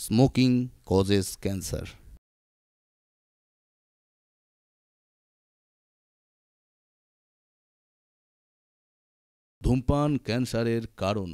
Smoking causes cancer. ধূমপান ক্যান্সারের কারণ।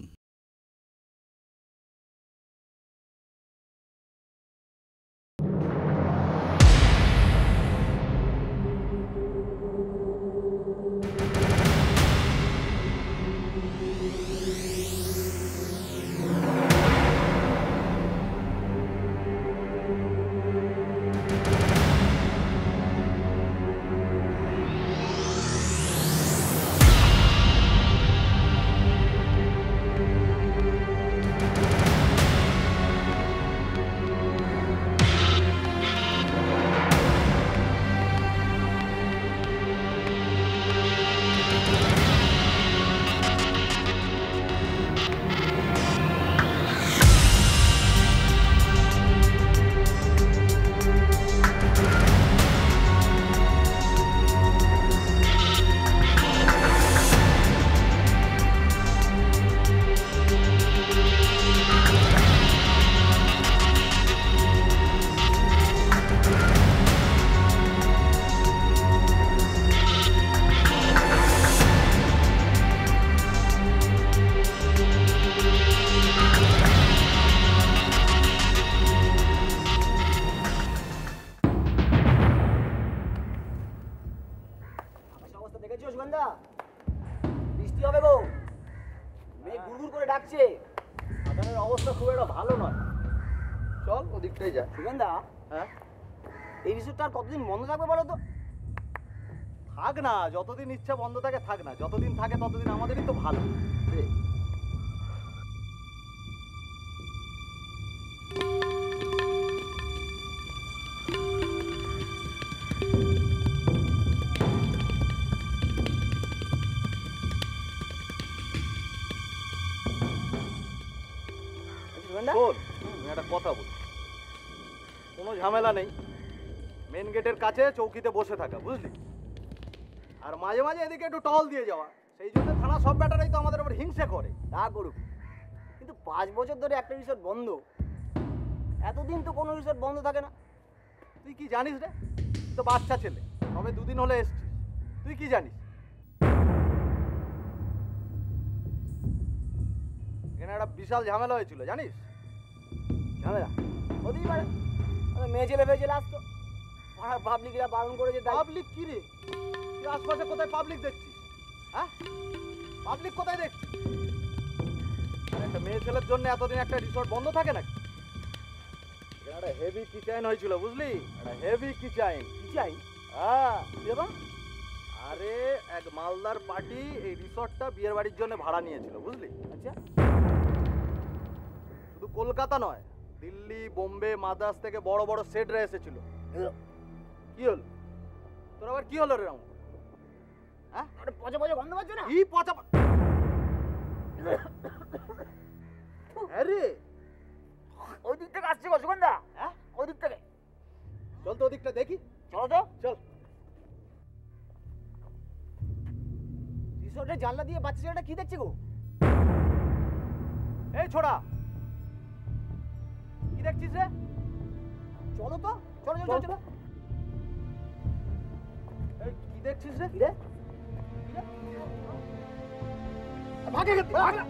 বৃষ্টি হবে গো, মেঘ গুড়গুড় করে ডাকছে, আকাশের অবস্থা খুব একটা ভালো নয়। চল ওদিকটাই যা। সুগন্ধা, হ্যাঁ এই রিসোর্টটা আর কতদিন বন্ধ থাকবে বলো তো? থাক না, যতদিন ইচ্ছা বন্ধ থাকে থাক না, যতদিন থাকে ততদিন আমাদেরই তো ভালো। শোন, আমি একটা কথা বলি, কোনো ঝামেলা নেই, মেন গেটের কাছে চৌকিতে বসে থাকা, বুঝলি? আর মাঝে মাঝে এদিকে একটু টহল দিয়ে যাওয়া। সেই জন্য থানা সব ব্যাটারাই তো আমাদের উপর হিংসে করে। তা করুক, কিন্তু 5 বছর ধরে একটা রিসোর্ট বন্ধ, এতদিন তো কোনো রিসোর্ট বন্ধ থাকে না। তুই কি জানিস রে? তুই তো বাচ্চা ছেলে, তবে 2 দিন হলে এসছিস, তুই কি জানিস? এখানে একটা বিশাল ঝামেলা হয়েছিল, জানিস? ঝামেলা হতেই পারে, মেয়ে ছেলে ফেয়ে ছেলে আসতো, পাড়ার পাবলিকরা বারণ করেছে। পাবলিক কি রে? তুই আশপাশে কোথায় পাবলিক দেখছিস? হ্যাঁ, পাবলিক কোথায় দেখছিস? একটা মেয়ে ছেলের জন্য এতদিন একটা রিসোর্ট বন্ধ থাকে নাকি? এখানে একটা হেভি কিচেন হয়েছিল, বুঝলি? একটা হেভি কিচেন। কিচাইন? হ্যাঁ, কিরকম? আরে এক মালদার পার্টি এই রিসর্টটা বিয়ের বাড়ির জন্য ভাড়া নিয়েছিল, বুঝলি? আচ্ছা, শুধু কলকাতা নয়, দিল্লি, বোম্বে, মাদ্রাস থেকে বড় বড় সেটরা এসেছিল। কি হলো তোর আবার? কি হলো রে রাম? হ্যাঁ, আরে পচা পচা গন্ধ পাচ্ছ না? কি পচা? আরে ওই দিক থেকে আসছে গো সুগন্ধা। হ্যাঁ, ওই দিক থেকে। চল তো ওদিকটা দেখি। চলো তো। চল। রিসোর্টের জানলা দিয়ে বাচ্চা ছেলেটা কি দেখছে গো? এই ছোড়া, কি দেখছিস রে? চলো তো, চলো চলো চল। চলো। এই কি দেখছিস রে? কি রে? ভাগে ভাগ না।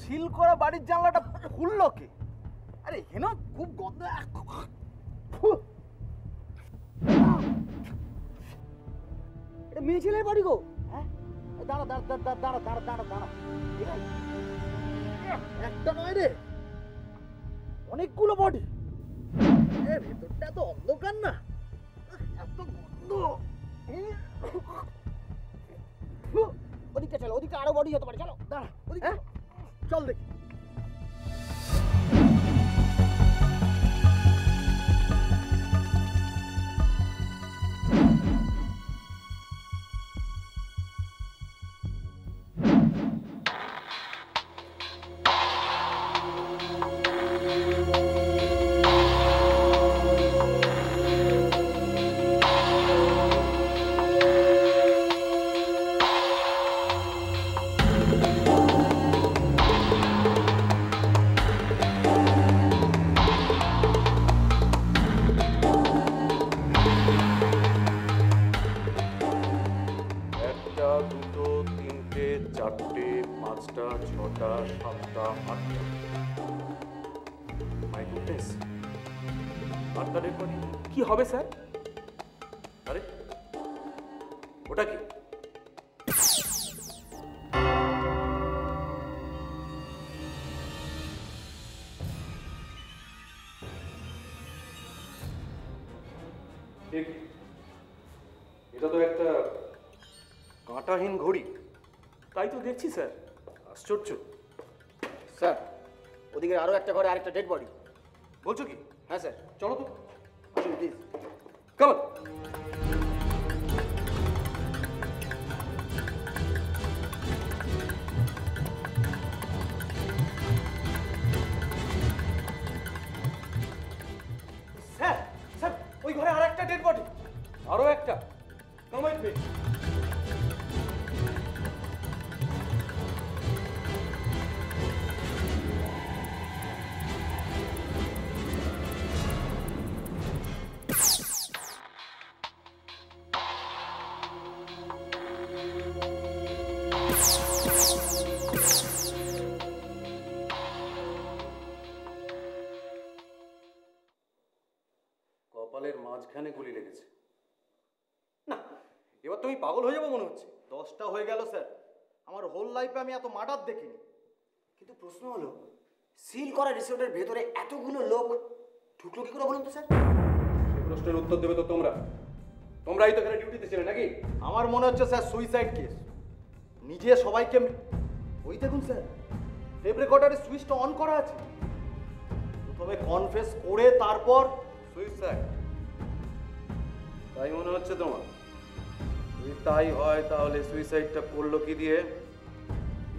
সিল করা বাড়ির জানলাটা খুললো কে? আরে হেন খুব গন্ধ। এটা মেয়ে ছেলের বাড়ি গো। হ্যাঁ, দাঁড়া দাঁড়া দাঁড়া দাঁড়া দাঁড়া দাঁড়া দাঁড়া। একটা নয় রে, অনেকগুলো বডি। ভেতরটা তো অন্ধকার না, এত গন্ধ। ওদিকটা চলো, ওদিকটা আরো বডি হতে পারে। চলো দাঁড়া, হ্যাঁ চল দেখি। 5টা 6টা 7টা 8টা। মাই গুডনেস, 8টা ডেড বডি কি হবে স্যার? আরে ওটা কি? এটা তো একটা কাঁটাহীন ঘড়ি। তাই তো দেখছি স্যার, আশ্চর্য। স্যার, ওদিকে আরও একটা ঘরে আরেকটা ডেড বডি। বলছো কি? হ্যাঁ স্যার, চলো তো, আসুন প্লিজ। কেমন? স্যার স্যার, ওই ঘরে আর একটা ডেড বডি। আরো একটা। Come with me. কপালের মাঝখানে গুলি লেগেছে। না, এবার তুমি পাগল হয়ে যাবো মনে হচ্ছে। 10টা হয়ে গেল স্যার, আমার হোল লাইফে আমি এত মার্ডার দেখিনি। কিন্তু প্রশ্ন হলো, সিল করা রিসোর্টের ভেতরে এতগুলো লোক ঢুকলো কি করে বলুন তো স্যার? সেই প্রশ্নের উত্তর দেবে তো তোমরাই তো এখানে ডিউটিতে ছিলে নাকি? আমার মনে হচ্ছে স্যার সুইসাইড কেস। নিজে সবাইকে ওই দেখুন স্যার, টেপ রেকর্ডারের সুইচটা অন করা আছে। প্রথমে কনফেস করে তারপর সুইসাইড তাই মনে হচ্ছে তোমার? যদি তাই হয় তাহলে সুইসাইডটা করলো কি দিয়ে?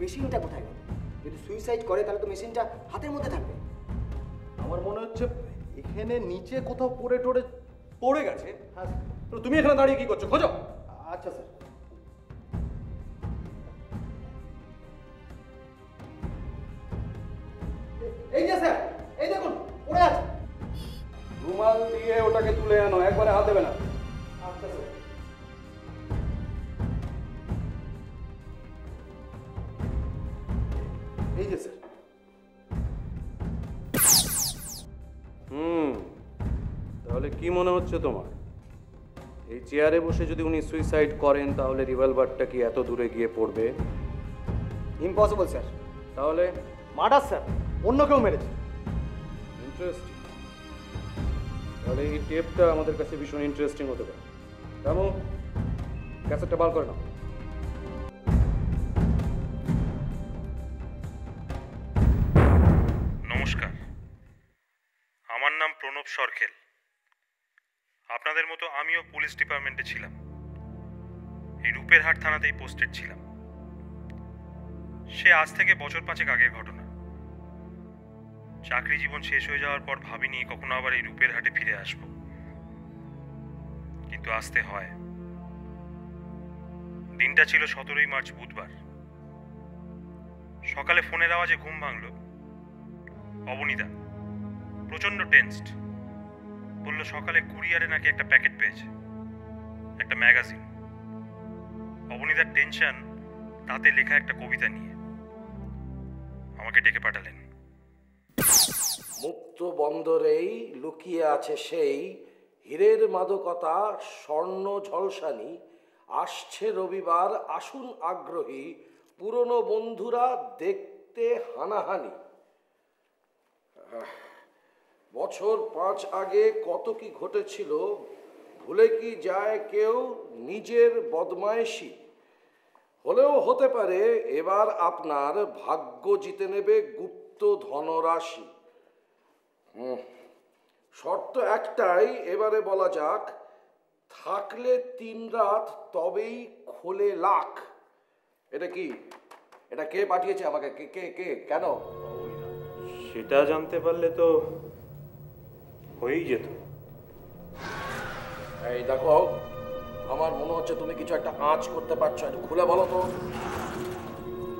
মেশিনটা কোথায় গেল? যদি সুইসাইড করে তাহলে তো মেশিনটা হাতের মধ্যে থাকবে। আমার মনে হচ্ছে এখানে নিচে কোথাও পড়ে গেছে। হ্যাঁ তো তুমি এখানে দাঁড়িয়ে কি করছো? খোঁজো। আচ্ছা স্যার। এই যে স্যার, এই দেখুন পড়ে আছে। রুমাল দিয়ে ওটাকে তুলে আনো, একবারে হাত দেবে না। আচ্ছা স্যার। এই যে স্যার। তাহলে কি মনে হচ্ছে তোমার? এই চেয়ারে বসে যদি উনি সুইসাইড করেন তাহলে রিভলভারটা কি এত দূরে গিয়ে পড়বে? Impossible sir. তাহলে মার্ডার স্যার, অন্য কেউ মেরেছে। ইন্টারেস্টিং। তাহলে এই টেপটা আমাদের কাছে ভীষণ ইন্টারেস্টিং হতে পারে। রামু, ক্যাসেটটা বার করে নাও। নমস্কার, আমার নাম প্রণব সরখেল। আপনাদের মতো আমিও পুলিশ ডিপার্টমেন্টে ছিলাম। এই রূপেরহাট থানাতেই পোস্টেড ছিলাম। সে আজ থেকে বছর 5 আগের ঘটনা। চাকরি জীবন শেষ হয়ে যাওয়ার পর ভাবিনি কখনো আবার এই রূপেরহাটে ফিরে আসব, কিন্তু আসতে হয়। দিনটা ছিল 17ই মার্চ, বুধবার। সকালে ফোনের আওয়াজে ঘুম ভাঙল। অবনীদা প্রচন্ড টেন্সড, বলল সকালে কুরিয়ারে নাকি একটা প্যাকেট পেয়েছে, একটা ম্যাগাজিন। অবনীদার টেনশন তাতে লেখা একটা কবিতা নিয়ে। আমাকে ডেকে পাঠালেন। মুক্ত বন্দরেই লুকিয়ে আছে সেই হীরের মাদকতা, স্বর্ণ ঝলসানি। আসছে রবিবার, আসুন আগ্রহী পুরনো বন্ধুরা দেখতে হানাহানি। বছর 5 আগে কত কি ঘটেছিল, ভুলে কি যায় কেউ নিজের বদমায়েশি? হলেও হতে পারে এবার আপনার ভাগ্য জিতে নেবে গুপ্ত ধনরাশি। শর্ত একটাই, এবারে বলা যাক, থাকলে 3 রাত তবেই খোলে লাখ। এটা কি? এটা কে পাঠিয়েছে আমাকে? কে কে কে কেন? সেটা জানতে পারলে তো হয়েই যেত। এই দেখো, আমার মনে হচ্ছে তুমি কিছু একটা আঁচ করতে পারছো, একটু খুলে বলো তো।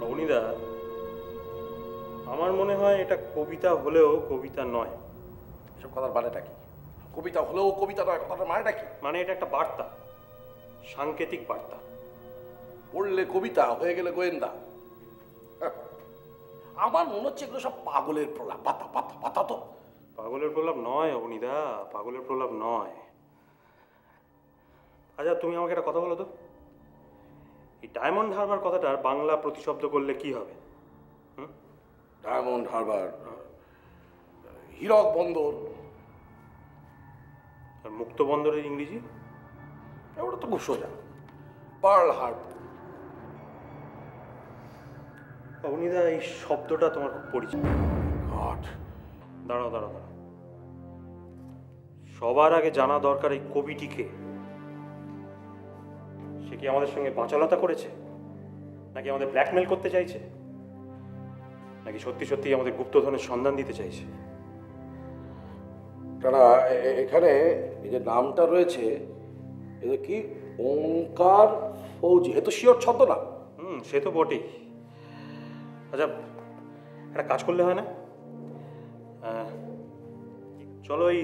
অবনীদা, আমার মনে হয় এটা কবিতা হলেও কবিতা নয়। এসব কথার মানেটা কি? কবিতা হলেও কবিতা নয়, কথাটার মানেটা কি? মানে এটা একটা বার্তা, সাংকেতিক বার্তা। পড়লে কবিতা, হয়ে গেলে গোয়েন্দা। আমার মনে হচ্ছে এগুলো সব পাগলের প্রলাপ। পাতা পাতা পাতা তো। পাগলের প্রলাপ নয় অবনীদা, পাগলের প্রলাপ নয়। আচ্ছা তুমি আমাকে একটা কথা বলো তো, এই ডায়মন্ড হারবার কথাটার বাংলা প্রতিশব্দ করলে কি হবে? ডায়মন্ড হারবার, হীরক বন্দর। আর মুক্ত বন্দরের ইংরেজি? ওটা তো খুব সোজা, পার্ল হারবার। অবনীদা এই শব্দটা তোমার খুব পরিচিত। গড, দাঁড়াও দাঁড়াও দাঁড়াও, সবার আগে জানা দরকার এই কবিটিকে। সে কি আমাদের সঙ্গে বাচালতা করেছে, নাকি আমাদের ব্ল্যাকমেল করতে চাইছে, নাকি সত্যি সত্যি আমাদের গুপ্তধনের সন্ধান দিতে চাইছে? তারা এখানে এই যে নামটা রয়েছে, এটা কি ওঙ্কার ফৌজি? এ তো শিওর ছদ্ম না। সে তো বটেই। আচ্ছা একটা কাজ করলে হয় না? চলো এই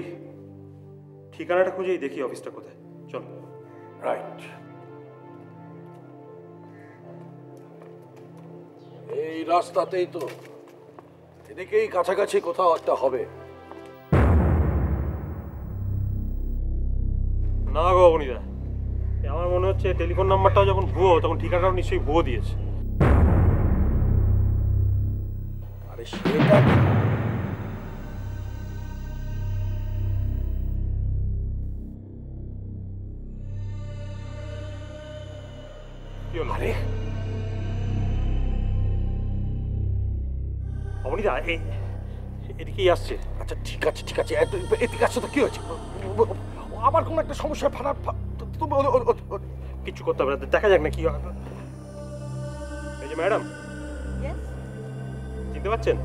ঠিকানাটা খুঁজেই দেখি অফিসটা কোথায়। চলো। রাইট, এই রাস্তাতেই তো, এদিকেই কাছাকাছি কোথাও একটা হবে। না গো অবনীদা, আমার মনে হচ্ছে টেলিফোন নাম্বারটাও যখন ভুয়ো, তখন ঠিকানাটাও নিশ্চয়ই ভুয়ো দিয়েছে। আরে সেটা কি হলো? আরে অবনীদা এদিকেই আসছে। আচ্ছা ঠিক আছে ঠিক আছে, এদিকে আসছে তো কি হয়েছে? আবার কোনো একটা সমস্যায় ফাটা তুমি কিচ্ছু করতে হবে না, দেখা যাক না কি হয়। এই যে ম্যাডাম, চিনতে পারছেন?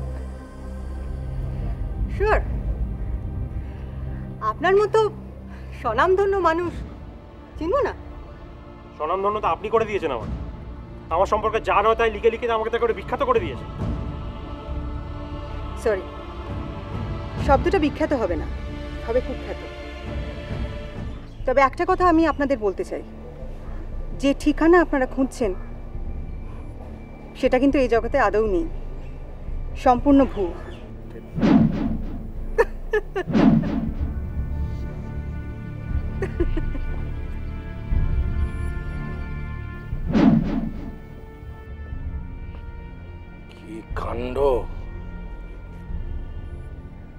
শিওর, আপনার মতো স্বনামধন্য মানুষ চিনব না? স্বনামধন্য তো আপনি করে দিয়েছেন আমার। আমার সম্পর্কে যা নয় তাই লিখে লিখে আমাকে তা করে বিখ্যাত করে দিয়েছে। সরি, শব্দটা বিখ্যাত হবে না, হবে কুখ্যাত। তবে একটা কথা আমি আপনাদের বলতে চাই, যে ঠিকানা আপনারা খুঁজছেন সেটা কিন্তু এই জগতে আদৌ নেই, সম্পূর্ণ ভুল। কি কাণ্ড!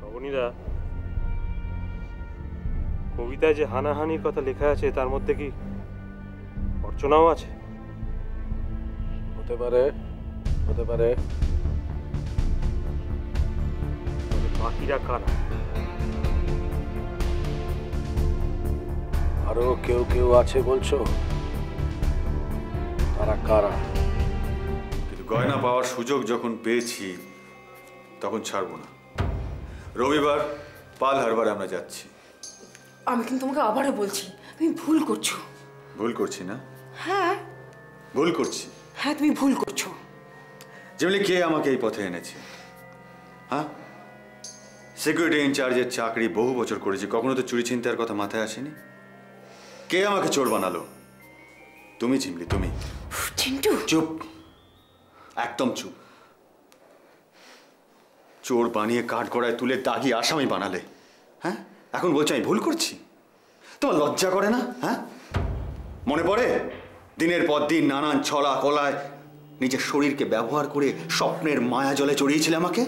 অবনীদা, কবিতায় যে হানাহানির কথা লেখা আছে তার মধ্যে কি অর্চনাও আছে? হতে পারে, হতে পারে। বাকিরা কারা? আরো কেউ কেউ আছে বলছো? তারা কারা? কিন্তু গয়না পাওয়ার সুযোগ যখন পেয়েছি তখন ছাড়বো না। রবিবার পার্ল হারবারে আমরা যাচ্ছি। আমি কিন্তু তোমাকে আবারও বলছি, তুমি ভুল করছো। ভুল করছি না? হ্যাঁ ভুল করছি। হ্যাঁ তুমি ভুল করছো। যেমনি কে আমাকে এই পথে এনেছে? হ্যাঁ, সিকিউরিটি ইনচার্জের চাকরি বহু বছর করেছি, কখনো তো চুরি ছিনতাইয়ের কথা মাথায় আসেনি। কে আমাকে চোর বানালো? তুমি ঝিমলি, তুমি। চিন্টু চুপ, একদম চুপ। চোর বানিয়ে কাঠগড়ায় তুলে দাগি আসামি বানালে। হ্যাঁ, এখন বলছো আমি ভুল করছি? তোমার লজ্জা করে না? হ্যাঁ, মনে পড়ে দিনের পর দিন নানান ছলা কলায় নিজের শরীরকে ব্যবহার করে স্বপ্নের মায়া জলে চড়িয়েছিলে আমাকে?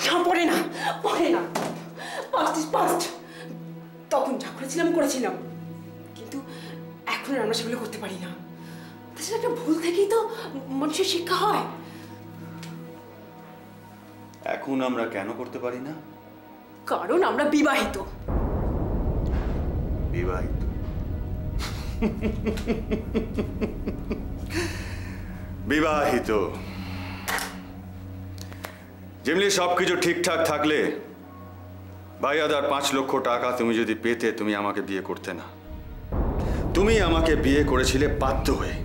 না, পড়ে না, পড়ে না। Past is past. তখন যা করেছিলাম করেছিলাম, কিন্তু এখন আর আমরা সেগুলো করতে পারি না। তাছাড়া একটা ভুল থেকেই তো মানুষের শিক্ষা হয়। এখন আমরা কেন করতে পারি না? কারণ আমরা বিবাহিত। বিবাহিত? বিবাহিত? যেমনি সবকিছু ঠিকঠাক থাকলে ভাইয়াদার 5 লক্ষ টাকা তুমি যদি পেতে, তুমি আমাকে বিয়ে করতে না। তুমি আমাকে বিয়ে করেছিলে বাধ্য হয়ে,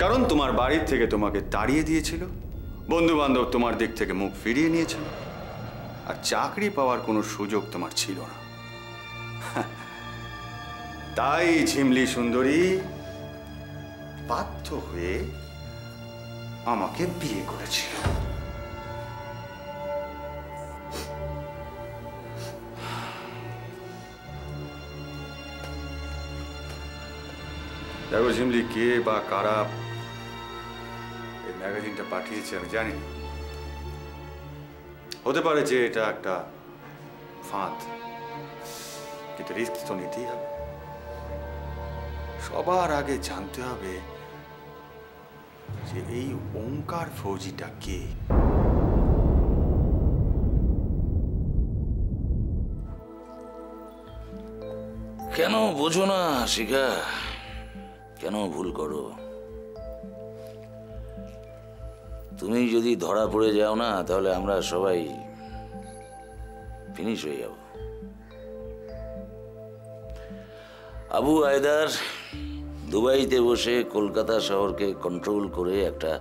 কারণ তোমার বাড়ির থেকে তোমাকে তাড়িয়ে দিয়েছিল, বন্ধু বান্ধব তোমার দিক থেকে মুখ ফিরিয়ে নিয়েছিল, আর চাকরি পাওয়ার কোনো সুযোগ তোমার ছিল না। তাই ঝিমলি সুন্দরী বাধ্য হয়ে আমাকে বিয়ে করেছিল। দেখো ঝিমলি, কে বা কারা এই ম্যাগাজিনটা পাঠিয়েছে আমি জানি না। হতে পারে যে এটা একটা ফাঁদ, কিন্তু রিস্ক তো নিতেই হবে। সবার আগে জানতে হবে যে এই ওঙ্কার ফৌজিটা কে। কেন বোঝো না শিখা? কেন ভুল করো? তুমি যদি ধরা পড়ে যাও না, তাহলে আমরা সবাই ফিনিশ হয়ে যাব। আবু আয়দার দুবাইতে বসে কলকাতা শহরকে কন্ট্রোল করে একটা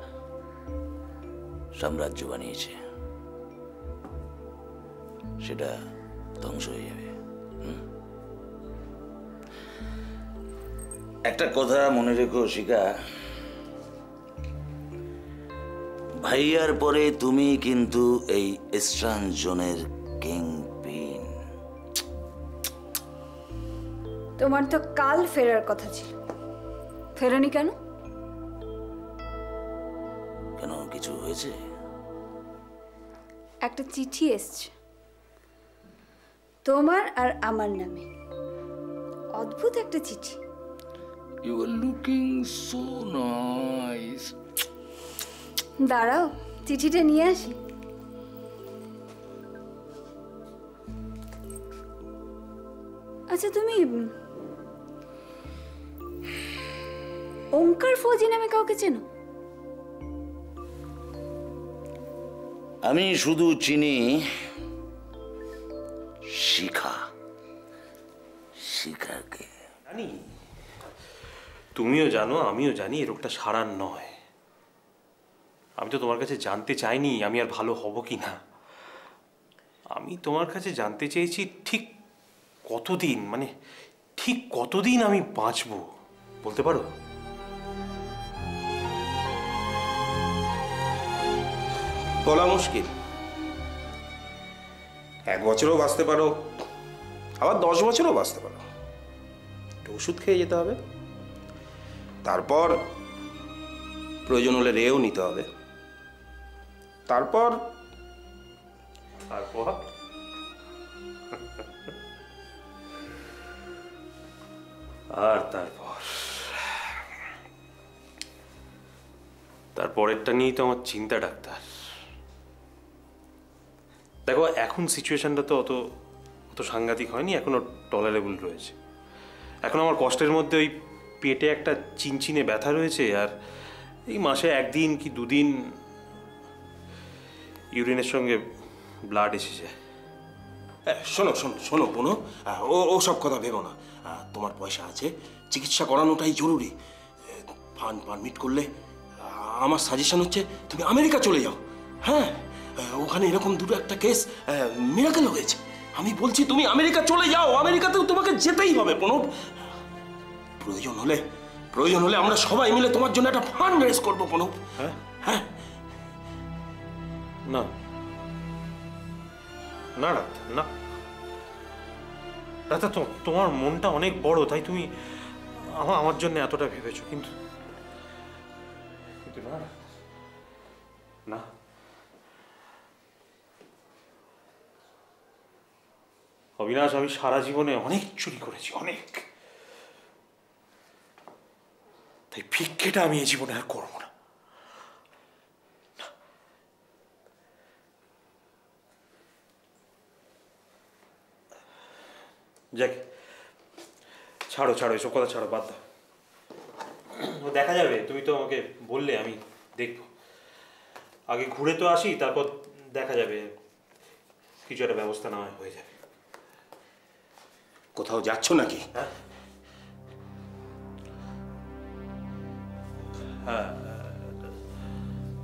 সাম্রাজ্য বানিয়েছে, সেটা ধ্বংস হয়ে যাবে। একটা কথা মনে রেখো শিখা, ভাইয়ার পরে তুমি কিন্তু এই ইস্টার্ন জোনের কিং পিন। তোমার তো কাল ফেরার কথা ছিল, ফেরোনি কেন? কেন, কিছু হয়েছে? একটা চিঠি এসছে তোমার আর আমার নামে, অদ্ভুত একটা চিঠি। You are looking so nice. দাঁড়াও, চিঠিটা নিয়ে আসি। আচ্ছা, তুমি ওঙ্কার ফৌজি নামে কাউকে চেনো? আমি শুধু চিনি শিখা। শিখাকে জানি, তুমিও জানো, আমিও জানি এর একটা সারার নয়। আমি তো তোমার কাছে জানতে চাইনি আমি আর ভালো হব কি না। আমি তোমার কাছে জানতে চেয়েছি ঠিক কতদিন, মানে ঠিক কতদিন আমি বাঁচবো, বলতে পারো? বলা মুশকিল। 1 বছরও বাঁচতে পারো, আবার 10 বছরও বাঁচতে পারো। একটু ওষুধ খেয়ে যেতে হবে, তারপর প্রয়োজন হলে রেও নিতে হবে, তারপর তারপরেরটা নিয়েই তো আমার চিন্তা ডাক্তার। দেখো, এখন সিচুয়েশনটা তো অত সাংঘাতিক হয়নি, এখনো টলারেবল রয়েছে। এখন আমার কষ্টের মধ্যে ওই পেটে একটা চিনচিনে ব্যথা রয়েছে, আর এই মাসে 1 দিন কি 2 দিন ইউরিনের সঙ্গে ব্লাড এসে যায়। শোনো শোনো শোনো বোনো, ও সব কথা ভেবো না। তোমার পয়সা আছে, চিকিৎসা করানোটাই জরুরি। ফান্ড পারমিট করলে আমার সাজেশন হচ্ছে তুমি আমেরিকা চলে যাও। হ্যাঁ, ওখানে এরকম 2-1টা কেস মিরাকেল হয়েছে। আমি বলছি তুমি আমেরিকা চলে যাও, আমেরিকাতেও তোমাকে যেতেই হবে প্রণব। প্রয়োজন হলে আমরা সবাই মিলে তোমার জন্য একটা ফান্ড রেজ করবো প্রণব। হ্যাঁ হ্যাঁ। না না ডাক্তার, না ডাক্তার, তোমার মনটা অনেক বড়, তাই তুমি আমার জন্য এতটা ভেবেছো, কিন্তু না না, অবিনাশ, আমি সারা জীবনে অনেক চুরি করেছি, অনেক। তাই ভিক্ষেটা আমি এই জীবনে আর করবো না। যাক, ছাড়ো এসব কথা ছাড়ো, বাদ দাও। দেখা যাবে, তুমি তো আমাকে বললে, আমি দেখবো। আগে ঘুরে তো আসি, তারপর দেখা যাবে, কিছু একটা ব্যবস্থা না হয়ে যাবে। কোথাও যাচ্ছ নাকি? হ্যাঁ,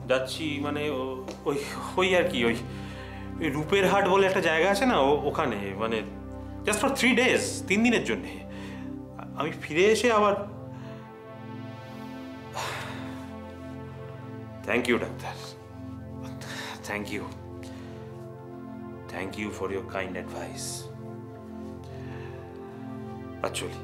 যাচ্ছি, মানে ওই আর কি, ওই রূপের হাট বলে একটা জায়গা আছে না, ওখানে, মানে জাস্ট ফর 3 days, 3 দিনের জন্যে। আমি ফিরে এসে আবার thank you doctor, thank you, thank you for your kind advice. চলি।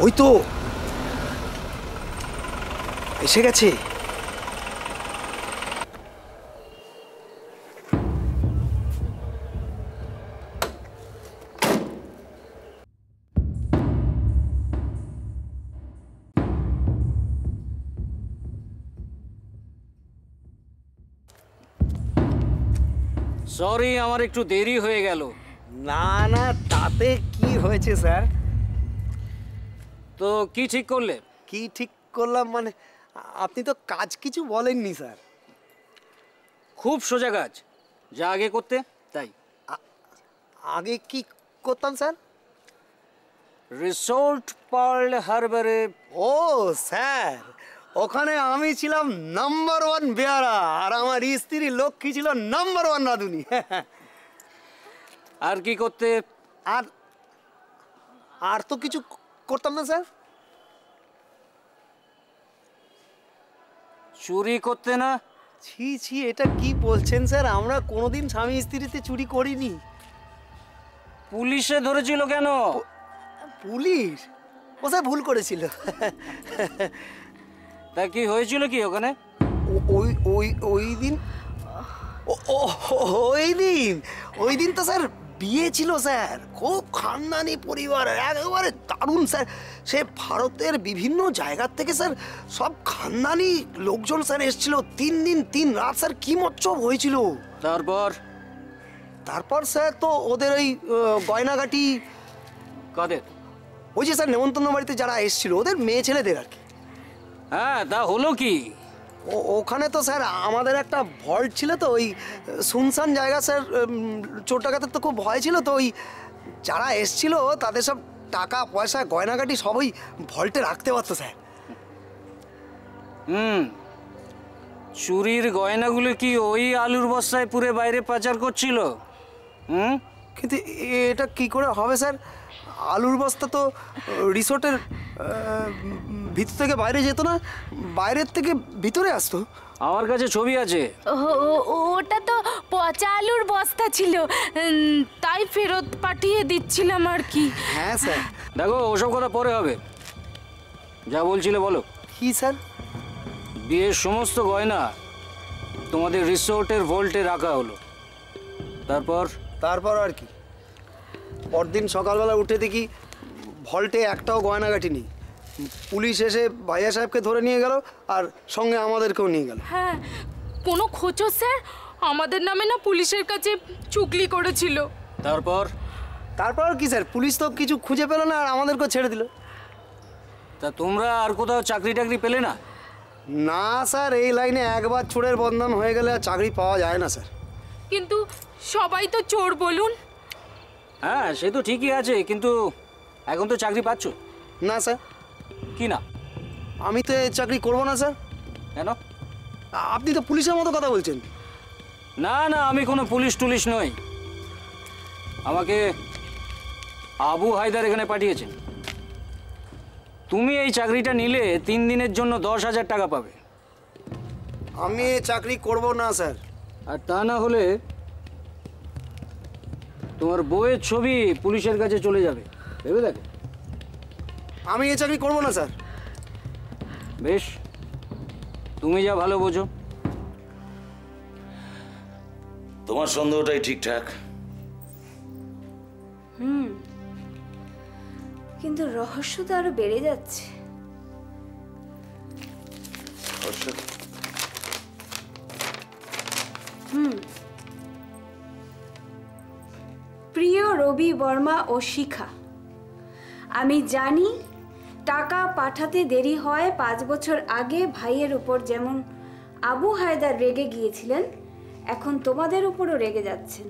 ওই তো এসে গেছে। সরি, আমার একটু দেরি হয়ে গেল। না না, তাতে কি হয়েছে স্যার? তো কি ঠিক করলে? কি ঠিক করলাম মানে, আপনি তো কাজ কিছু বলেননি স্যার। খুব সোজা কাজ, যা আগে করতে তাই। আগে কি করতাম স্যার? রিসোর্ট পার্ল হারবারে। ও স্যার, ওখানে আমি ছিলাম নাম্বার 1 বেয়ারা, আর আমার স্ত্রী লক্ষ্মী ছিল নাম্বার 1 রাঁধুনি। আর কি করতে? আর তো কিছু করতাম না স্যার। চুরি করতে না? ছি ছি, এটা কি বলছেন স্যার? আমরা কোনোদিন স্বামী স্ত্রীতে চুরি করিনি। পুলিশে ধরেছিল কেন? পুলিশ? ও স্যার ভুল করেছিল। তা কি হয়েছিল কি ওখানে? ওই দিন তো স্যার বিয়ে ছিল স্যার, খুব খানদানি পরিবার, একেবারে দারুণ স্যার। সে ভারতের বিভিন্ন জায়গার থেকে স্যার সব খানদানি লোকজন স্যার এসেছিল। 3 দিন 3 রাত স্যার, কি মচ্ছব হয়েছিল। তারপর স্যার তো ওদের ওই গয়নাগাটি। কাদের? ওই যে স্যার নেমন্তন্ন বাড়িতে যারা এসেছিল, ওদের মেয়ে ছেলেদের আর কি। হ্যাঁ, তা হলো কি? ওখানে তো স্যার আমাদের একটা ভল্ট ছিল, তো ওই শুনশান জায়গা স্যার, চোর ডাকাতের তো খুব ভয় ছিল, তো ওই যারা এসছিল তাদের সব টাকা পয়সা গয়নাগাটি সব ওই ভল্টে রাখতে পারতো স্যার। চুরির গয়নাগুলো কি ওই আলুর বস্তায় পুরে বাইরে পাচার করছিল? কিন্তু এটা কি করে হবে স্যার? আলুর বস্তা তো রিসোর্টের ভিতর থেকে বাইরে যেত না, বাইরের থেকে ভিতরে আসতো। আমার কাছে ছবি আছে। ওটা তো পচা আলুর বস্তা ছিল, তাই ফেরত পাঠিয়ে দিচ্ছিলাম আর কি। হ্যাঁ স্যার। দেখো, ওসব কথা পরে হবে, যা বলছিলে বলো। কি স্যার? বিয়ের সমস্ত গয়না তোমাদের রিসোর্টের ভল্টে রাখা হলো। তারপর আর কি, পরদিন সকালবেলা উঠে দেখি ভল্টে একটাও গয়নাগাটি নেই। পুলিশ এসে ভাইয়া সাহেবকে ধরে নিয়ে গেল, আর সঙ্গে আমাদেরকেও নিয়ে গেল। হ্যাঁ, কোনো খোঁজো স্যার? আমাদের নামে না পুলিশের কাছে চুগলি করেছিল। তারপর কি স্যার, পুলিশ তো কিছু খুঁজে পেল না, আর আমাদেরকেও ছেড়ে দিল। তা তোমরা আর কোথাও চাকরি টাকরি পেলে না? না স্যার, এই লাইনে একবার চোরের বন্ধন হয়ে গেলে আর চাকরি পাওয়া যায় না স্যার। কিন্তু সবাই তো চোর বলুন। হ্যাঁ, সে তো ঠিকই আছে, কিন্তু এখন তো চাকরি পাচ্ছ না স্যার। কি না? আমি তো চাকরি করবো না স্যার। কেন? আপনি তো পুলিশের মতো কথা বলছেন। না না, আমি কোনো পুলিশ টুলিশ নই। আমাকে আবু হায়দার এখানে পাঠিয়েছেন। তুমি এই চাকরিটা নিলে 3 দিনের জন্য 10,000 টাকা পাবে। আমি এই চাকরি করব না স্যার। আর তা না হলে তোমার বউয়ের ছবি পুলিশের কাছে চলে যাবে, ভেবে দেখো। আমি এই চাকরি করব না স্যার। বেশ, তুমি যা ভালো বোঝো। তোমার সন্দেহটাই ঠিকঠাক। কিন্তু রহস্য তো আরো বেড়ে যাচ্ছে। প্রিয় রবি বর্মা ও শিখা। আমি জানি টাকা পাঠাতে দেরি হয়। 5 বছর আগে ভাইয়ের উপর যেমন আবু হায়দার রেগে গিয়েছিলেন, এখন তোমাদের উপরও রেগে যাচ্ছেন।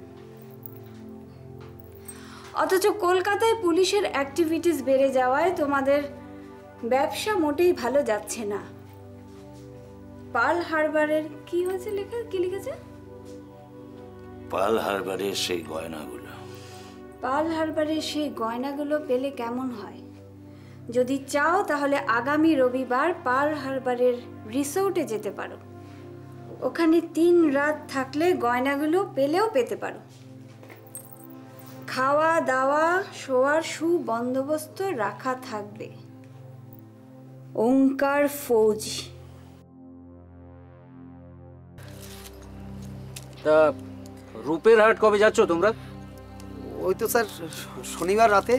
অথচ কলকাতায় পুলিশের অ্যাক্টিভিটিস বেড়ে যাওয়ায় তোমাদের ব্যবসা মোটেই ভালো যাচ্ছে না। পার্ল হারবারের কি হয়েছে কি লিখেছে? পার্ল হারবারের সেই গয়নাগুলো। পার্ল হারবারের সেই গয়নাগুলো পেলে কেমন হয়? যদি চাও তাহলে আগামী রবিবার পার্ল হারবারের রিসোর্টে যেতে পারো। ওখানে 3 রাত থাকলে গয়নাগুলো পেলেও পেতে পারো। খাওয়া দাওয়া শোয়ার সুবন্দোবস্ত রাখা থাকবে। ওঙ্কার ফৌজি। তা রূপের হাট কবে যাচ্ছ তোমরা? ওই তো স্যার শনিবার রাতে।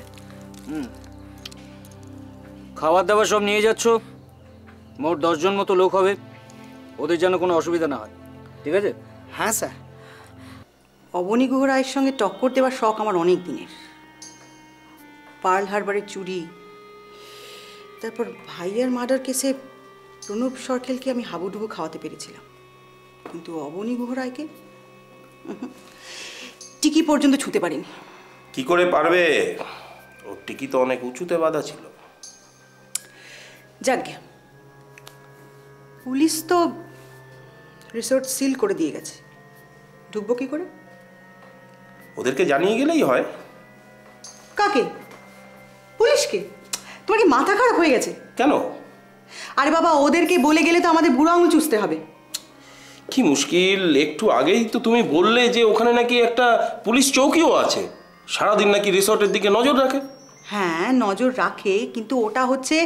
খাবার দাবার সব নিয়ে যাচ্ছ? মোট 10 জন মতো লোক হবে, ওদের যেন কোনো অসুবিধা না হয়, ঠিক আছে? হ্যাঁ স্যার, অবনী গুহ রায়ের সঙ্গে টক্কর দেওয়ার শখ আমার অনেক দিনের। পার্ল হারবারের চুরি, তারপর ভাইয়ার মার্ডার কেসে প্রণব সরকেলকে আমি হাবুডুবু খাওয়াতে পেরেছিলাম, কিন্তু অবনী গুহ রায়কে টিকি পর্যন্ত ছুঁতে পারিনি। কি করে পারবে? ওর টিকি তো অনেক উঁচুতে বাঁধা ছিল। যাজ্ঞা, পুলিশ তো রিসোর্ট সিল করে দিয়ে গেছে, ঢুকবো কি করে? ওদেরকে জানিয়ে গেলেই হয়। কাকে? পুলিশকে? তোমার কি মাথা খারাপ হয়ে গেছে? কেন? আরে বাবা, ওদেরকে বলে গেলে তো আমাদের বুড়ো আঙুল চুষতে হবে। কি মুশকিল! একটু আগেই তো তুমি বললে যে ওখানে নাকি একটা পুলিশ চৌকিও আছে, সারাদিন নাকি রিসোর্টের দিকে নজর রাখে। হ্যাঁ, নজর রাখে, কিন্তু ওটা হচ্ছে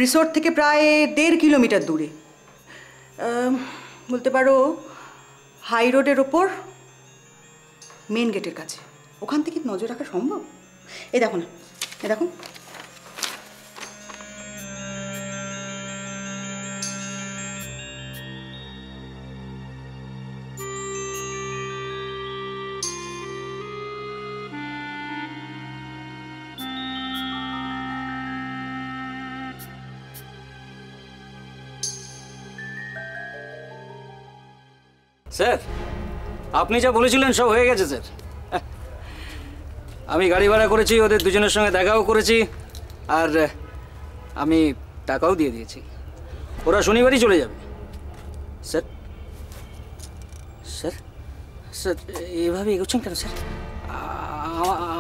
রিসোর্ট থেকে প্রায় 1.5 কিলোমিটার দূরে। বলতে পারো হাই রোডের ওপর মেন গেটের কাছে। ওখান থেকে নজর রাখা সম্ভব? এই দেখো না, এই দেখো। স্যার, আপনি যা বলেছিলেন সব হয়ে গেছে স্যার। আমি গাড়ি ভাড়া করেছি, ওদের দুজনের সঙ্গে দেখাও করেছি, আর আমি টাকাও দিয়ে দিয়েছি। ওরা শনিবারই চলে যাবে। স্যার স্যার স্যার এভাবে এগোচ্ছেন কেন স্যার?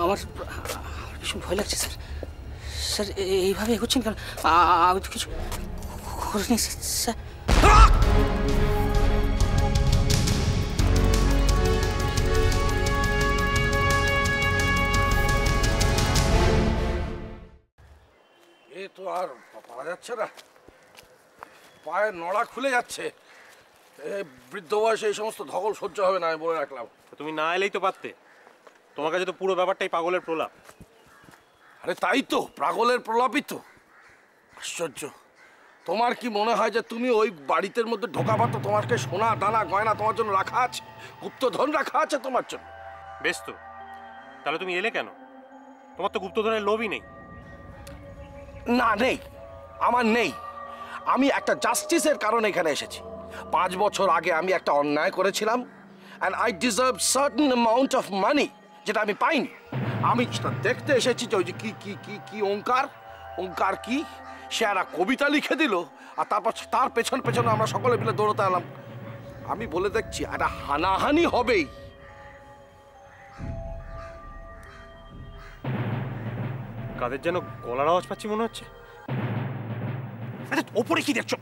আমার ভীষণ ভয় লাগছে স্যার। স্যার এইভাবে এগোচ্ছেন কেন? আমি তো কিছু করিনি স্যার। এ তো আর পারা যাচ্ছে না, পায়ের নড়া খুলে যাচ্ছে। বৃদ্ধ বয়সে এই সমস্ত ধকল সহ্য হবে না, আমি বলে রাখলাম। তুমি না এলেই তো পারতে, তোমার কাছে তো পুরো ব্যাপারটাই পাগলের প্রলাপ। আরে তাই তো, পাগলের প্রলাপই তো। আশ্চর্য, তোমার কি মনে হয় যে তুমি ওই বাড়িতে মধ্যে ঢোকাবা তো তোমাকে সোনা দানা গয়না তোমার জন্য রাখা আছে, গুপ্তধন রাখা আছে তোমার জন্য? বেশ তো, তাহলে তুমি এলে কেন? তোমার তো গুপ্তধনের লোভই নেই। না, নেই, আমার নেই। আমি একটা জাস্টিসের কারণে এখানে এসেছি। 5 বছর আগে আমি একটা অন্যায় করেছিলাম, and I deserve certain amount of money, যেটা আমি পাইনি। আমি সেটা দেখতে এসেছি যে ওই যে কি কি কি কি ওঙ্কার কি সে একটা কবিতা লিখে দিল, আর তারপর তার পেছন পেছনে আমরা সকলে মিলে দৌড়তে এলাম। আমি বলে দেখছি একটা হানাহানি হবেই। কাদের যেন গলার আওয়াজ পাচ্ছি মনে হচ্ছে। আরে ওপরে কি দেখছো?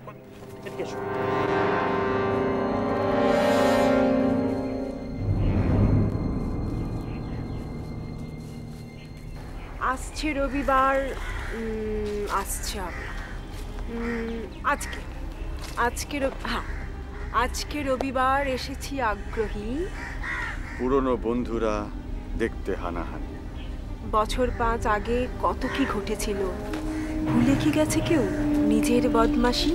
আসছে রবিবার, আসছে আজকে রবিবার এসেছি আগ্রহী। পুরনো বন্ধুরা দেখতে হানাহানি। বছর 5 আগে কত কি ঘটেছিল, ভুলে কি গেছে কেউ নিজের বদমাশি?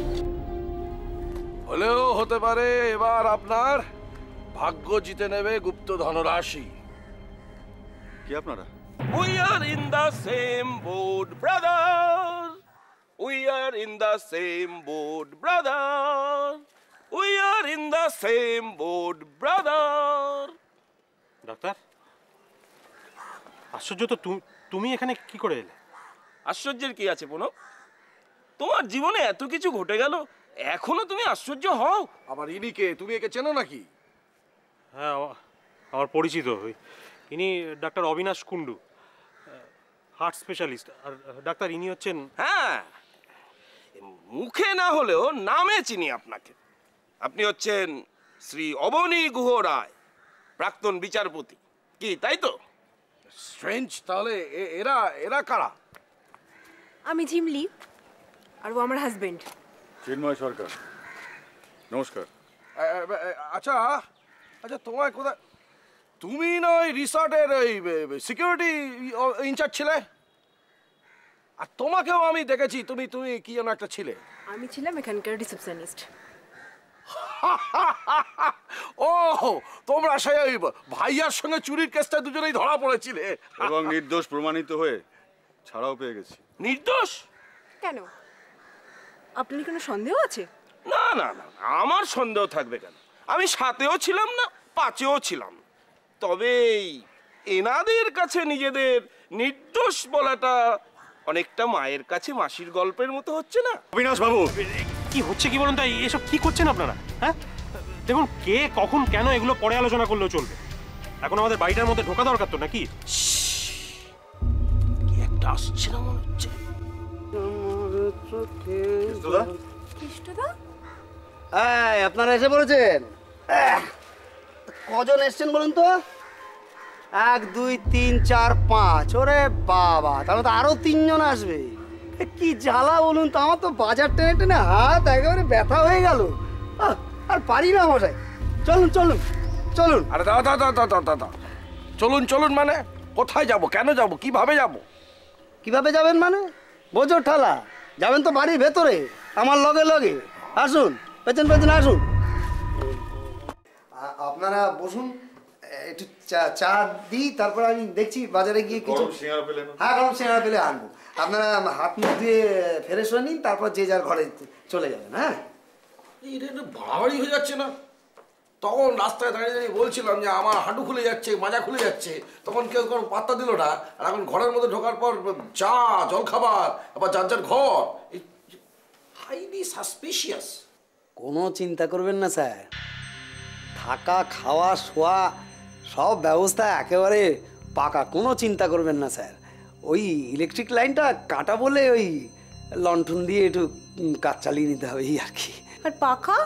হলেও হতে পারে এবার আপনার ভাগ্য জিতে নেবে গুপ্ত ধনরাশি। কি আপনারা? We are in the same boat, brother. We are in the same boat, brother. We are in the same boat, brother. Doctor, আশ্চর্য তো, তুমি এখানে কি করে এলে? আশ্চর্যের কি আছে পুনঃ? তোমার জীবনে এত কিছু ঘটে গেল, এখনো তুমি আশ্চর্য হও? আবার ইনি কে? তুমি একে চেনো নাকি? হ্যাঁ, আমার পরিচিত। ইনি ডাক্তার অবিনাশ কুণ্ডু, হার্ট স্পেশালিস্ট। আর ডাক্তার ইনি হচ্ছেন... হ্যাঁ, মুখে না হলেও নামে চিনি আপনাকে। আপনি হচ্ছেন শ্রী অবনী গুহ রায়, প্রাক্তন বিচারপতি। কি তাই তো? স্ট্রেঞ্জ। তাহলে এরা এরা কারা? আমি ঝিমলি, আর ও আমার হাজবেন্ড চিন্ময় সরকার। নমস্কার। আচ্ছা আচ্ছা, তোমায় কোথায়? তুমি নয় রিসর্টের ওই সিকিউরিটি ইনচার্জ ছিলে? আর তোমাকেও আমি দেখেছি, তুমি তুমি কি যেন একটা ছিলে। আমি ছিলাম এখানকার রিসেপশনিস্ট। ও, তোমরা সেই ওই ভাইয়ার সঙ্গে চুরির কেসটা দুজনেই ধরা পড়েছিলে এবং নির্দোষ প্রমাণিত হয়ে ছাড়াও পেয়ে গেছি। নির্দোষ? কেন, আপনার কোনো সন্দেহ আছে? না না না, আমার সন্দেহ থাকবে কেন? আমি 7-এও ছিলাম না, 5-এও ছিলাম। তবে এনাদের কাছে নিজেদের নির্দোষ বলাটা অনেকটা মায়ের কাছে মাসির গল্পের মতো হচ্ছে না? অবিনাশ বাবু, কি হচ্ছে কি বলুন তো? এসব কি করছেন আপনারা? হ্যাঁ, দেখুন, কে কখন কেন এগুলো পরে আলোচনা করলেও চলবে। এখন আমাদের বাড়িটার মধ্যে ঢোকা দরকার তো, নাকি? কি একটা আসছে না মনে হচ্ছে। আপনারা এসে পড়েছেন? কজন এসছেন বলুন তো? 1 2 3 4 5। ওরে বাবা, তাহলে তো আরো 3 জন আসবে। কি জ্বালা বলুন তো, আমার তো বাজার টেনে টেনে হাত একেবারে ব্যথা হয়ে গেল। আর পারি না মশাই। চলুন চলুন চলুন। আরে দাদা দাদা দাদা দাদা, চলুন চলুন মানে কোথায় যাব, কেন যাব, কিভাবে যাব? কিভাবে যাবেন মানে? বোঝো ঠালা, যাবেন তো বাড়ির ভেতরে আমার লগে লগে। আসুন, পেছন পেছন আসুন। আপনারা বসুন, একটু চা দিই, তারপর আমি দেখছি বাজারে গিয়ে কিছু। হ্যাঁ, গরম সিঙ্গাড়া পেলে আনবো। আপনারা হাত মুখ দিয়ে ফ্রেশ হয়ে নিন, তারপর যে যার ঘরে চলে যাবেন। হ্যাঁ, এটা বাড়াবাড়ি হয়ে যাচ্ছে না? তখন রাস্তায় দাঁড়িয়ে দাঁড়িয়ে বলছিলাম যে আমার হাঁটু খুলে যাচ্ছে, মাজা খুলে যাচ্ছে, তখন কেউ কোনো পাত্তা দিল না। আর এখন ঘরের মধ্যে ঢোকার পর চা, জলখাবার, আবার যার যার ঘর, হাইলি সাসপিশিয়াস। কোনো চিন্তা করবেন না স্যার, থাকা খাওয়া শোয়া সব ব্যবস্থা একেবারে পাকা, কোনো চিন্তা করবেন না স্যার। ওই ইলেকট্রিক লাইনটা কাটা বলে ওই লণ্ঠন দিয়ে একটু কাজ চালিয়ে নিতে হবে, এই আর কি। আর পাখা?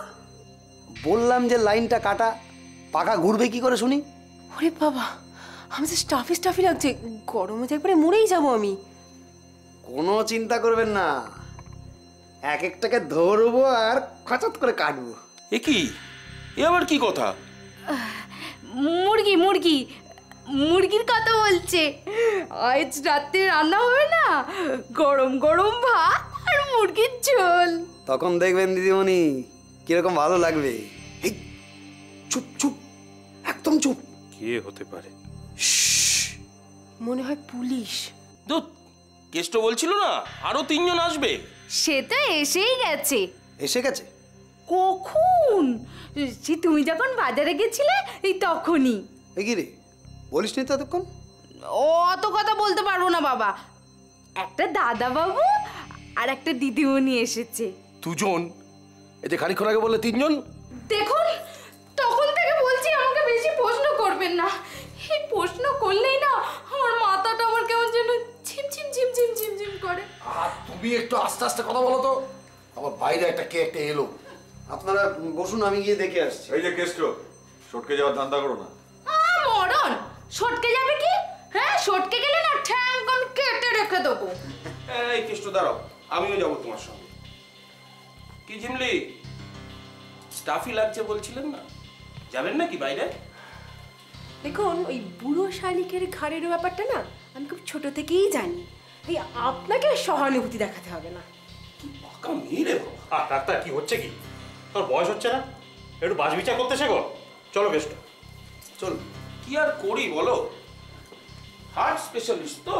বললাম যে লাইনটা কাটা, পাখা ঘুরবে কি করে শুনি? ওরে বাবা, আমি তো স্টাফি স্টাফি লাগছে, গরমে তো একবারে মরেই যাবো আমি। কোনো চিন্তা করবেন না, এক একটাকে ধরবো আর খাচাত করে কাটবো। এ কি, এ আবার কি কথা? মুরগি মুরগি মুরগির কথা বলছে। আজ রাতে রান্না হবে না, গরম গরম ভাত আর মুরগির ঝোল। তখন দেখবেন দিদিমণি কিরকম ভালো লাগবে। এই চুপ চুপ, একদম চুপ। কে হতে পারে? মনে হয় পুলিশ। দুধ, কেষ্ট বলছিল না আরো 3 জন আসবে? সে তো এসেই গেছে। এসে গেছে? কখন? সে তুমি যখন বাজারে গেছিলে এই তখনই। এই কি রে, বলিস নি তো এতক্ষণ? অত কথা বলতে পারবো না বাবা, একটা দাদা বাবু আর একটা দিদিমণি এসেছে। 2 জন? এই যে খানিক্ষণ আগে বললে 3 জন। দেখুন, তখন থেকে বলছি আমাকে বেশি প্রশ্ন করবেন না। এই প্রশ্ন করলেই না আমার মাথাটা আমার কেমন যেন ঝিমঝিম ঝিমঝিম ঝিমঝিম করে। আর তুমি একটু আস্তে আস্তে কথা বলো তো, আমার বাইরে একটা এলো। আপনারা বসুন, আমি গিয়ে দেখে আসছি। এই যে কেষ্ট, সটকে যাওয়ার ধান্দা করো না। মরণ সটকে যাবে কি? হ্যাঁ, সটকে গেলে না ঠ্যাং আমি কেটে রেখে দেবো। এই কেষ্ট দাঁড়াও, আমিও যাবো তোমার সঙ্গে। কি ঝিমলি, স্টাফি লাগছে বলছিলেন না, যাবেন নাকি বাইরে? দেখুন, ওই বুড়ো শালিকের ঘাড়ের ব্যাপারটা না আমি খুব ছোট থেকেই জানি। এই আপনাকে সহানুভূতি দেখাতে হবে না। পাকা মেরে বাবা। ডাক্তার, কি হচ্ছে কি? তোর বয়স হচ্ছে না? একটু বাজ বিচার করতে শেখো। চলো কেষ্ট, চল। কি আর করি বলো? হার্ট স্পেশালিস্ট তো,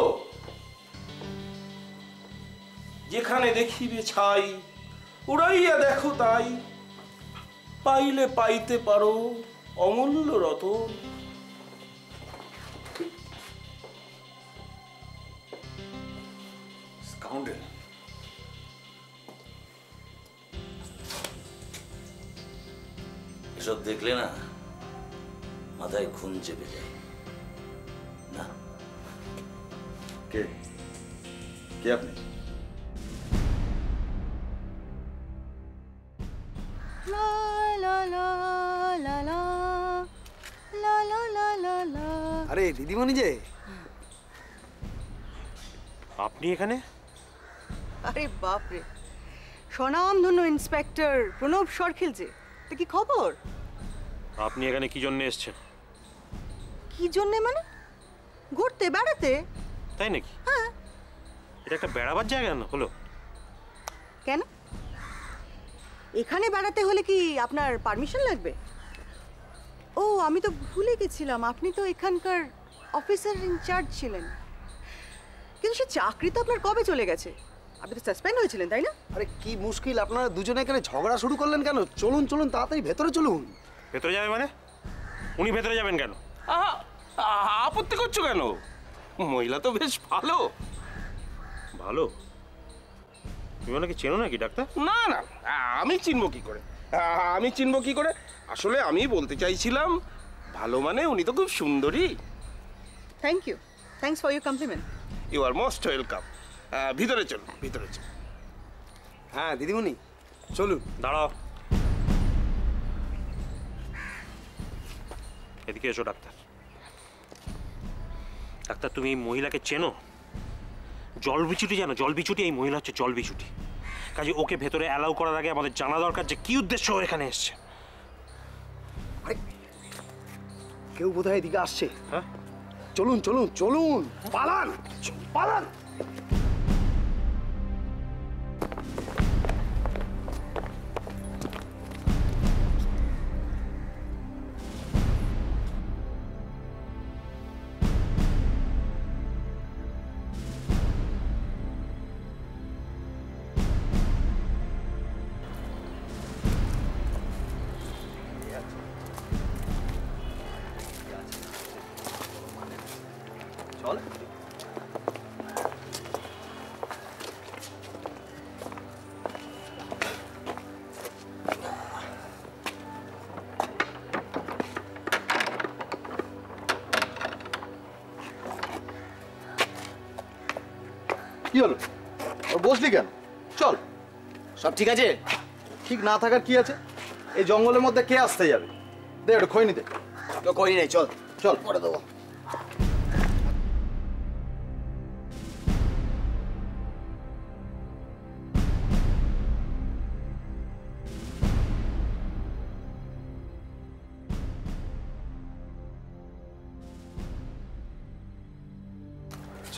যেখানে দেখিবে ছাই উড়াইয়া দেখো তাই, পাইলে পাইতে পারো অমূল্য রতন। স্কাউন্ডেল, এসব দেখলে না মাথায় খুন চেপে যায় না। কে কে আপনি? আরে দিদিমণি যে, আপনি এখানে? আরে বাপরে, স্বনামধন্য ইন্সপেক্টর প্রণব সরখিল যে, তা কি খবর? আপনি এখানে কি জন্য এসেছেন? কি জন্যে মানে? ঘুরতে বেড়াতে? তাই নাকি? হ্যাঁ। এটা একটা বেড়াবার জায়গা না হলো? কেন, এখানে বেড়াতে হলে কি আপনার পারমিশন লাগবে? ও আমি তো ভুলে গেছিলাম, আপনি তো এখানকার অফিসার ইনচার্জ ছিলেন। কিন্তু সে চাকরি তো আপনার কবে চলে গেছে, আপনি তো সাসপেন্ড হয়েছিলেন তাই না? আরে কি মুশকিল, আপনারা দুজনে এখানে ঝগড়া শুরু করলেন কেন? চলুন চলুন তাড়াতাড়ি ভেতরে চলুন। ভেতরে যাবে মানে? উনি ভেতরে যাবেন কেন? আপত্তি করছো কেন? মহিলা তো বেশ ভালো। ভালো? তুমি ওনাকে চেনো নাকি ডাক্তার? না না, আমি চিনবো কি করে, আমি চিনবো কি করে? আসলে আমি বলতে চাইছিলাম ভালো মানে উনি তো খুব সুন্দরী। Thank you, thanks for your compliment. You are most welcome. ভিতরে চলুন, ভিতরে চলুন। হ্যাঁ দিদিমণি চলুন। দাঁড়াও, এদিকে এসো। ডাক্তার, ডাক্তার তুমি এই মহিলাকে চেনো? জল বিচুটি জানো? জল বিচুটি, এই মহিলা হচ্ছে জল বিচুটি। কাজে ওকে ভেতরে অ্যালাউ করার আগে আমাদের জানা দরকার যে কি উদ্দেশ্য ও এখানে এসছে। কেউ বোধহয় এদিকে আসছে। হ্যাঁ চলুন চলুন চলুন, পালান পালান। চল। কি হলো, বসলি কেন? চল। সব ঠিক আছে? ঠিক না থাকার কি আছে? এই জঙ্গলের মধ্যে কে আসতে যাবে? দে একটু খৈনি দে। তো করি নাই, চল চল পরে দেবো।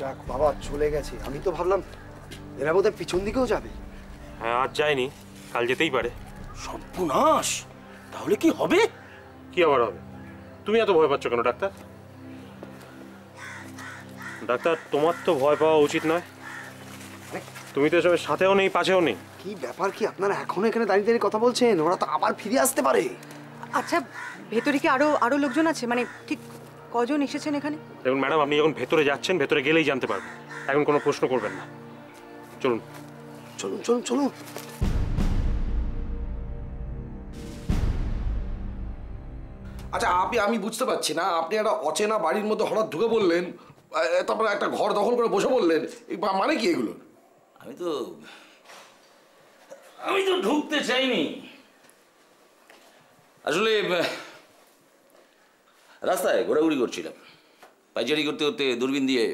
যাক বাবা, চলে গেছে। আমি তো ভাবলাম এরা বোধহয় পিছন দিকেও যাবে। হ্যাঁ, আজ যায়নি, কাল যেতেই পারে। সর্বনাশ, তাহলে কি হবে? কি আবার হবে? তুমি এত ভয় পাচ্ছ কেন ডাক্তার? ডাক্তার, তোমার তো ভয় পাওয়া উচিত নয়। তুমি তো এসবের সাথেও নেই, পাশেও নেই। কি ব্যাপার কি, আপনারা এখনো এখানে দাঁড়িয়ে দাঁড়িয়ে কথা বলছেন? ওরা তো আবার ফিরে আসতে পারে। আচ্ছা, ভেতরে কি আরো আরো লোকজন আছে? মানে ঠিক কজন এসেছেন এখানে? দেখুন ম্যাডাম, আপনি যখন ভেতরে যাচ্ছেন, ভেতরে গেলেই জানতে পারবেন। এখন কোনো প্রশ্ন করবেন না। চলুন চলুন চলুন চলুন। আচ্ছা আমি বুঝতে পারছি না, আপনি একটা অচেনা বাড়ির মধ্যে হঠাৎ ঢুকে বললেন, তারপরে একটা ঘর দখল করে বসে বললেন, মানে কি এগুলো? আমি তো ঢুকতে চাইনি। আসলে রাস্তায় ঘোরাঘুরি করছিলাম, পাইচারি করতে করতে দূরবীন দিয়ে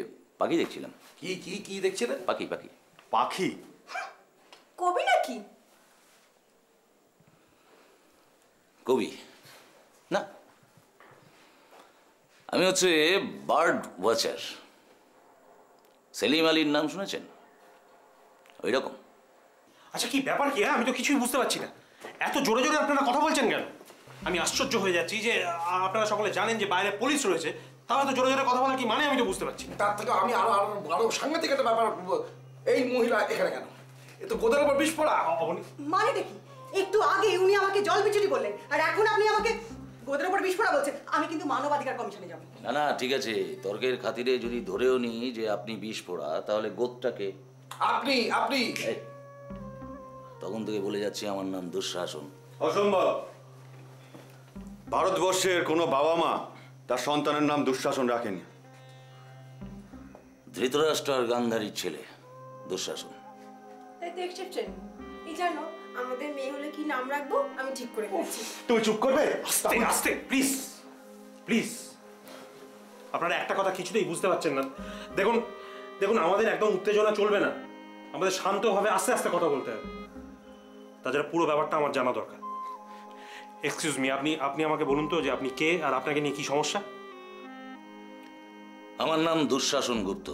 পাখি দেখছিলাম। কি কি কি দেখছিলেন? পাখি পাখি পাখি? কবি নাকি? কবি না, আমি হচ্ছে বার্ড ওয়াচার। সেলিম আলীর নাম শুনেছেন? ওই রকম। আচ্ছা, কি ব্যাপার কি? আমি তো কিছুই বুঝতে পারছি না। এত জোরে জোরে আপনারা কথা বলছেন কেন? আমি আশ্চর্য হয়ে যাচ্ছি যে আপনারা সকলে জানেন যে বাইরে পুলিশ রয়েছে, তাহলে তো জোরে জোরে কথা বলা কি মানে আমি তো বুঝতে পারছি না। তার থেকে আমি আরো আরো আরো সাংঘাতিক একটা ব্যাপার বলবো। এই মহিলা এখানে কেন? এ তো গোদের উপর বিষ পড়া। মানেটা কি? একটু আগে উনি আমাকে জল বিচুরি বললেন, আর এখন আপনি আমাকে গোদের উপর বিষ পড়া বলছেন। আমি কিন্তু মানবাধিকার কমিশনে যাব। না না ঠিক আছে, তর্কের খাতিরে যদি ধরেও নি যে আপনি বিষ পোড়া, তাহলে গোদটাকে আপনি আপনি তখন থেকে বলে যাচ্ছি আমার নাম দুঃশাসন। অসম্ভব। ভারতবর্ষের কোনো বাবা মা তার সন্তানের নাম দুঃশাসন রাখেনি। ধৃতরাষ্ট্র আর গান্ধারীর ছেলে দুঃশাসন। তাই তো এক্সেপশন। এই জানো আমাদের মেয়ে হলে কি নাম রাখবো আমি ঠিক করে ফেলেছি। তুমি চুপ করবে? আস্তে আস্তে প্লিজ প্লিজ। আপনারা একটা কথা কিছুতেই বুঝতে পারছেন না। দেখুন দেখুন, আমাদের একদম উত্তেজনা চলবে না, আমাদের শান্তভাবে আস্তে আস্তে কথা বলতে হবে। তাছাড়া পুরো ব্যাপারটা আমার জানা দরকার। এক্সকিউজ মি, আপনি আমাকে বলুন তো যে আপনি কে আর আপনাকে নিয়ে কি সমস্যা? আমার নাম দুঃশাসন গুপ্ত।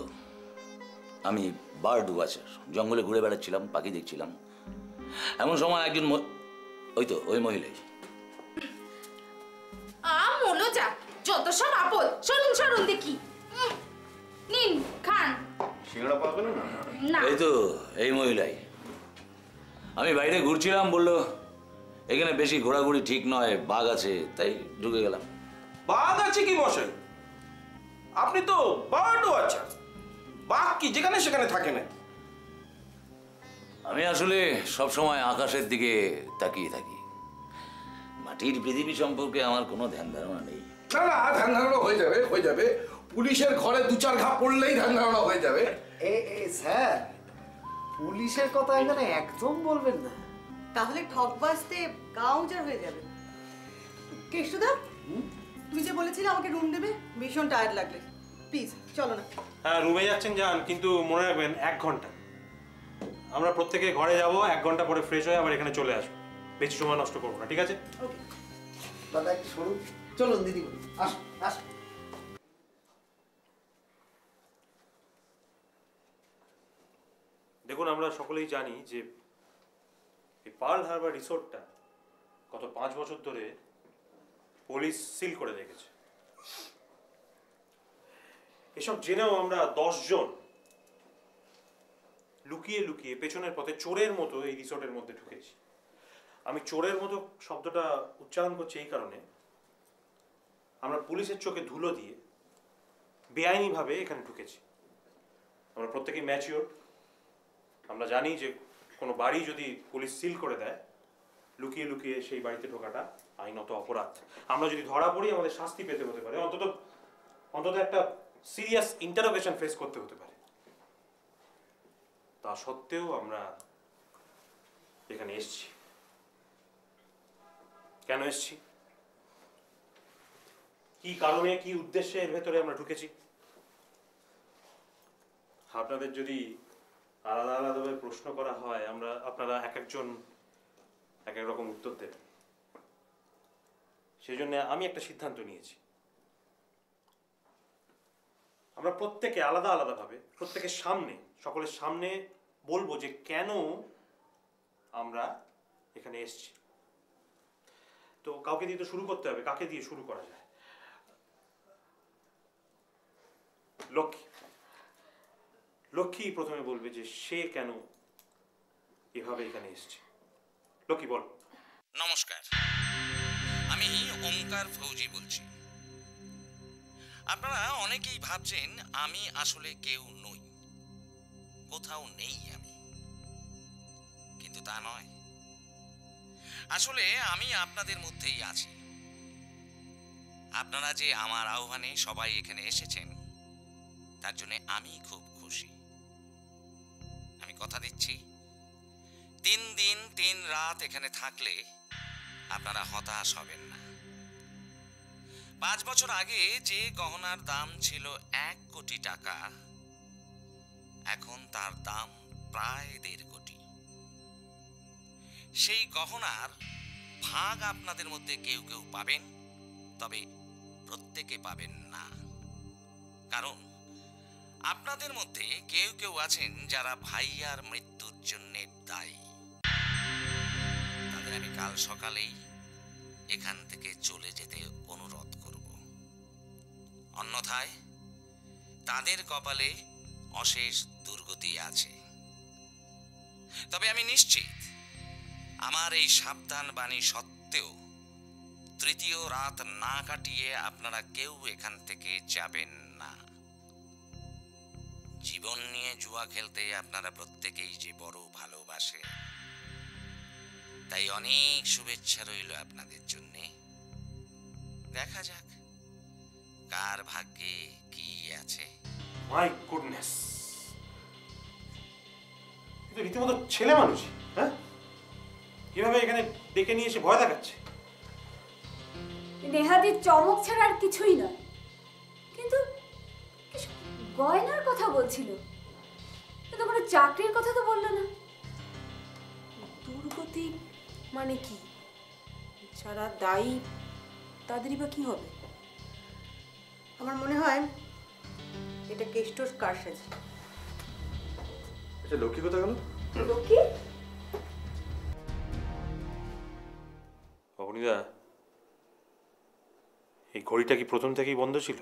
আমি বার্ড ওয়াচার, জঙ্গলে ঘুরে বেড়াচ্ছিলাম, পাখি দেখছিলাম। এমন সময় একজন ওই মহিলাই। মনোজা যত সব আপদ, সরুন সরুন দেখি। নিন খান। সিঙ্গাড়া পাবেন না? এই তো এই মহিলাই। আমি বাইরে ঘুরছিলাম, বললো এখানে বেশি ঘোরাঘুরি ঠিক নয়, বাঘ আছে, তাই ঢুকে গেলাম। বাঘ আছে কি মশাই? আপনি তো বার্ডও আছেন, বাঘ কি যেখানে সেখানে থাকে না? আমি আসলে সব সময় আকাশের দিকে তাকিয়ে থাকি। মাটির পৃথিবী সম্পর্কে আমার কোনো ধ্যান ধারণা নেই। না না, ধ্যান ধারণা হয়ে যাবে হয়ে যাবে। পুলিশের ঘরে দু চার ঘা পড়লেই ধ্যান ধারণা হয়ে যাবে। স্যার, পুলিশের কথা এখানে একদম বলবেন না। তাহলে ঠকবাজতে গা উজাড় হয়ে যাবে। কেষ্টদা, তুই যে বলেছিলি আমাকে রুম দেবে, ভীষণ টায়ার্ড লাগলে, প্লিজ চলো না। হ্যাঁ রুমে যাচ্ছেন যান, কিন্তু মনে রাখবেন 1 ঘন্টা। আমরা প্রত্যেকে ঘরে যাব, 1 ঘন্টা পরে ফ্রেশ হয়ে আবার এখানে চলে আসবো। বেশি সময় নষ্ট করবো না, ঠিক আছে? ওকে দাদা একটু সরুন। চলুন দিদি, আসুন আসুন। দেখুন, আমরা সকলেই জানি যে এই পার্ল হারবার রিসোর্টটা গত 5 বছর ধরে পুলিশ সিল করে রেখেছে। এসব জেনেও আমরা 10 জন লুকিয়ে লুকিয়ে পেছনের পথে চোরের মতো এই রিসোর্টের মধ্যে ঢুকেছি। আমি চোরের মতো শব্দটা উচ্চারণ করছি এই কারণে, আমরা পুলিশের চোখে ধুলো দিয়ে বেআইনিভাবে এখানে ঢুকেছি। আমরা প্রত্যেকেই ম্যাচিওর। আমরা জানি যে কোনো বাড়ি যদি পুলিশ সিল করে দেয়, লুকিয়ে লুকিয়ে সেই বাড়িতে ঢোকাটা আইনত অপরাধ। আমরা যদি ধরা পড়ি আমাদের শাস্তি পেতে হতে পারে, অন্তত একটা সিরিয়াস ইন্টারোগেশন ফেস করতে হতে পারে। তা সত্ত্বেও আমরা এখানে এসেছি। কেন এসেছি, কি কারণে, কি উদ্দেশ্যে এর ভেতরে আমরা ঢুকেছি, আপনাদের যদি আলাদা আলাদাভাবে প্রশ্ন করা হয়, আপনারা এক একজন এক এক রকম উত্তর দেবেন। সেই জন্য আমি একটা সিদ্ধান্ত নিয়েছি, আমরা প্রত্যেকে আলাদা আলাদাভাবে প্রত্যেকের সামনে, সকলের সামনে বলবো যে কেন আমরা এখানে এসেছি। তো কাউকে দিয়ে তো শুরু করতে হবে, কাকে দিয়ে শুরু করা যায়? লক্ষ্মী প্রথমে বলবে যে সে কেন এভাবে এখানে এসেছে। লক্ষ্মী বল। নমস্কার, আমি ওমকার ফৌজি বলছি। আপনারা অনেকেই ভাবছেন আমি আসলে কেউ নই, কোথাও নেই আমি, কিন্তু তা নয়। আসলে আমি আপনাদের মধ্যেই আছি। আপনারা যে আমার আহ্বানে সবাই এখানে এসেছেন, তার জন্য আমি খুব খুশি। আমি কথা দিচ্ছি, 3 দিন 3 রাত এখানে থাকলে আপনারা হতাশ হবেন না। 5 বছর আগে যে গহনার দাম ছিল 1 কোটি টাকা, এখন তার দাম প্রায় 1.5 কোটি। সেই গহনার ভাগ আপনাদের মধ্যে কেউ কেউ পাবেন, তবে প্রত্যেকে পাবেন না। কারণ আপনাদের মধ্যে কেউ কেউ আছেন যারা ভাইয়ার মৃত্যুর জন্য দায়ী। তাদের আমি কাল সকালেই এখান থেকে চলে যেতে অনুরোধ করব। অন্যথায় তাদের কপালে অশেষ দুর্গতি আছে। তবে আমি নিশ্চিত আমার এই সাবধান বাণী সত্ত্বেও তৃতীয় রাত না কাটিয়ে আপনারা কেউ এখান থেকে যাবেন না। জীবন নিয়ে জুয়া খেলতে আপনারা প্রত্যেকেই যে বড় ভালোবাসে, তাই অনেক শুভেচ্ছা রইল আপনাদের জন্যে। দেখা যাক কার ভাগ্যে কি আছে। মাই গুডনেস, কিন্তু রীতিমতো ছেলে মানুষ, হ্যাঁ? কিভাবে এখানে ডেকে নিয়ে এসে ভয় দেখাচ্ছে? নেহাদির চমক ছাড়া আর কিছুই নয়, কিন্তু কিছু গয়নার কথা বলছিল, কিন্তু কোনো চাকরির কথা তো বললো না। দুর্গতি মানে কি? যারা দায়ী তাদেরই বা কি হবে? আমার মনে হয় এটা কেষ্টর কারসাজি। আচ্ছা, লক্ষ্মী কোথায় গেল? লক্ষ্মী? অবনীদা, এই ঘড়িটা কি প্রথম থেকেই বন্ধ ছিল?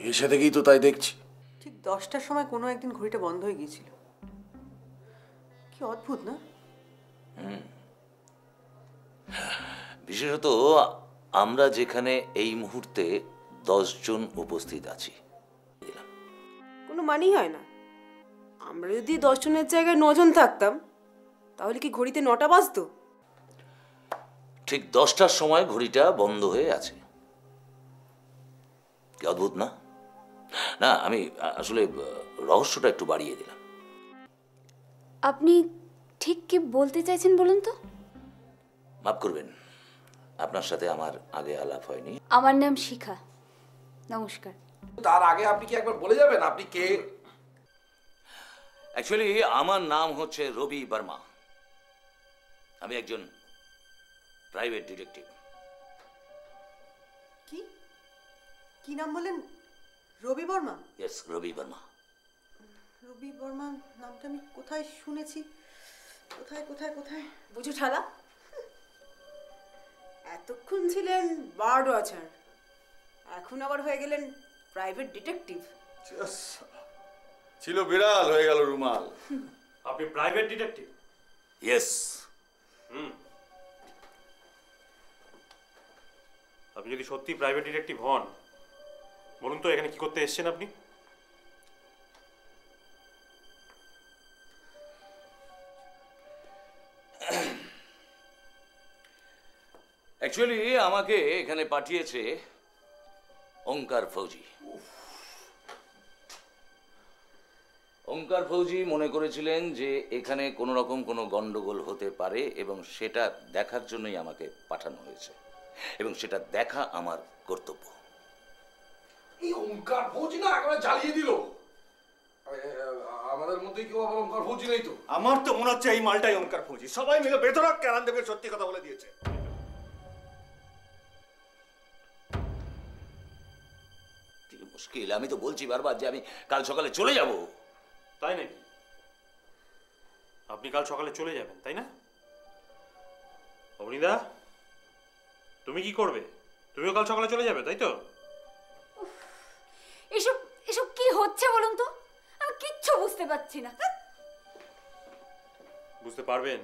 এসে থেকেই তো তাই দেখছি। ঠিক 10টার সময় কোনো একদিন ঘড়িটা বন্ধ হয়ে গিয়েছিল। কি অদ্ভুত না? বিশেষত আমরা যেখানে এই মুহূর্তে 10 জন উপস্থিত আছি, কোনো মানেই হয় না। আমরা যদি 10 জনের জায়গায় 9 জন থাকতাম, তাহলে কি ঘড়িতে 9টা বাজতো? ঠিক 10টার সময় ঘড়িটা বন্ধ হয়ে আছে। কি অদ্ভুত না? না, আমি আসলে রহস্যটা একটু বাড়িয়ে দিলাম। আপনি ঠিক কি বলতে চাইছেন বলুন তো? মাফ করবেন, আপনার সাথে আমার আগে আলাপ হয়নি। আমার নাম শিখা। নমস্কার। তার আগে আপনি কি একবার বলে যাবেন আপনি কে? অ্যাকচুয়ালি আমার নাম হচ্ছে রবি বর্মা। আমি একজন প্রাইভেট ডিটেকটিভ। কি কি নাম বলেন? রবি বর্মা? ইয়েস, রবি বর্মা। রবি বর্মা নামটা আমি কোথায় শুনেছি? কোথায় কোথায় কোথায়? বুঝো ঠালা, এতক্ষণ ছিলেন বার্ড ওয়াচার, এখন আবার হয়ে গেলেন প্রাইভেট ডিটেকটিভ। ছিল বিড়াল, হয়ে গেল রুমাল। আপনি প্রাইভেট ডিটেকটিভ? ইয়েস। আপনি যদি সত্যি প্রাইভেট ডিটেকটিভ হন, বলুন তো এখানে কি করতে এসেছেন আপনি? অ্যাকচুয়ালি আমাকে এখানে পাঠিয়েছে ওঙ্কার ফৌজি। ওঙ্কার ফৌজি মনে করেছিলেন যে এখানে কোনো রকম কোনো গন্ডগোল হতে পারে এবং সেটা দেখার জন্যই আমাকে পাঠানো হয়েছে, এবং সেটা দেখা আমার কর্তব্য। এই ওঙ্কার ফৌজি না একেবারে জ্বালিয়ে দিল। আমাদের মধ্যে কেউ আবার ওঙ্কার ফৌজি নেই তো? আমার তো মনে হচ্ছে এই মালটাই ওঙ্কার ফৌজি। সবাই মিলে বেধড়ক কেরানদেবকে সত্যি কথা বলে দিয়েছে। মুশকিল, আমি তো বলছি বারবার যে আমি কাল সকালে চলে যাব। তাই নাকি? আপনি কাল সকালে চলে যাবেন, তাই না? অবনীদা, তুমি কি করবে? তুমিও কাল সকালে চলে যাবে, তাই তো? এসব এসব কি হচ্ছে বলুন তো? আমি কিচ্ছু বুঝতে পারছি না। বুঝতে পারবেন,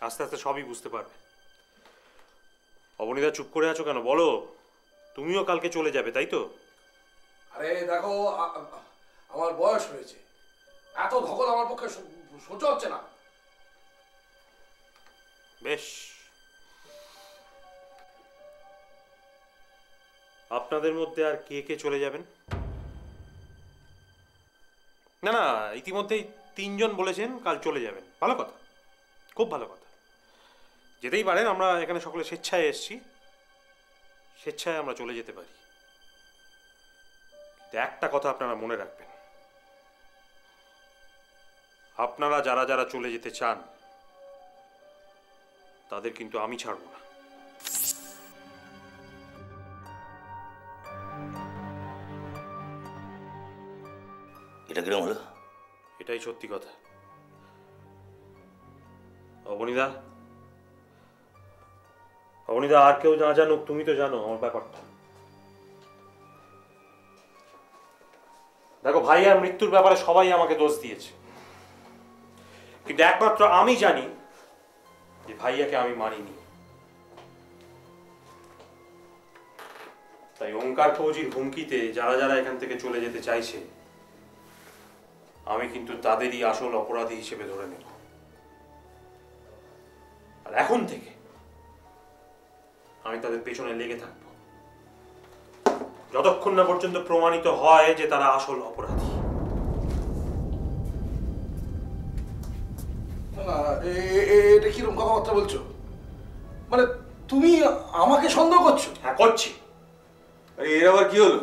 আস্তে আস্তে সবই বুঝতে পারবেন। অবনীদা, চুপ করে আছো কেন? বলো, তুমিও কালকে চলে যাবে, তাই তো? আরে দেখো, আমার বয়স হয়েছে, এত ধকল আমার পক্ষে সহ্য হচ্ছে না। বেশ, আপনাদের মধ্যে আর কে কে চলে যাবেন? না না, ইতিমধ্যেই 3 জন বলেছেন কাল চলে যাবেন। ভালো কথা, খুব ভালো কথা। যেতেই পারেন, আমরা এখানে সকলে স্বেচ্ছায় এসেছি, স্বেচ্ছায় আমরা চলে যেতে পারি। একটা কথা আপনারা মনে রাখবেন, আপনারা যারা যারা চলে যেতে চান তাদের কিন্তু আমি ছাড়ব না। এটা কিরকম হলো? এটাই সত্যি কথা। অবনীদা, অবনীদা, আর কেউ না জানুক, তুমি তো জানো আমার ব্যাপারটা। ভাইয়ার মৃত্যুর ব্যাপারে সবাই আমাকে দোষ দিয়েছে, কিন্তু একমাত্র আমি জানি যে ভাইয়াকে আমি মারিনি। তাই ওঙ্কার ফৌজির হুমকিতে যারা যারা এখান থেকে চলে যেতে চাইছে, আমি কিন্তু তাদেরই আসল অপরাধী হিসেবে ধরে নেব। আর এখন থেকে আমি তাদের পেছনে লেগে থাকবো যতক্ষণ না পর্যন্ত প্রমাণিত হয় যে তারা আসল অপরাধী। এটা কিরকম কথাবার্তা বলছো? মানে তুমি আমাকে সন্দেহ করছো? হ্যাঁ করছি। এর আবার কি হলো?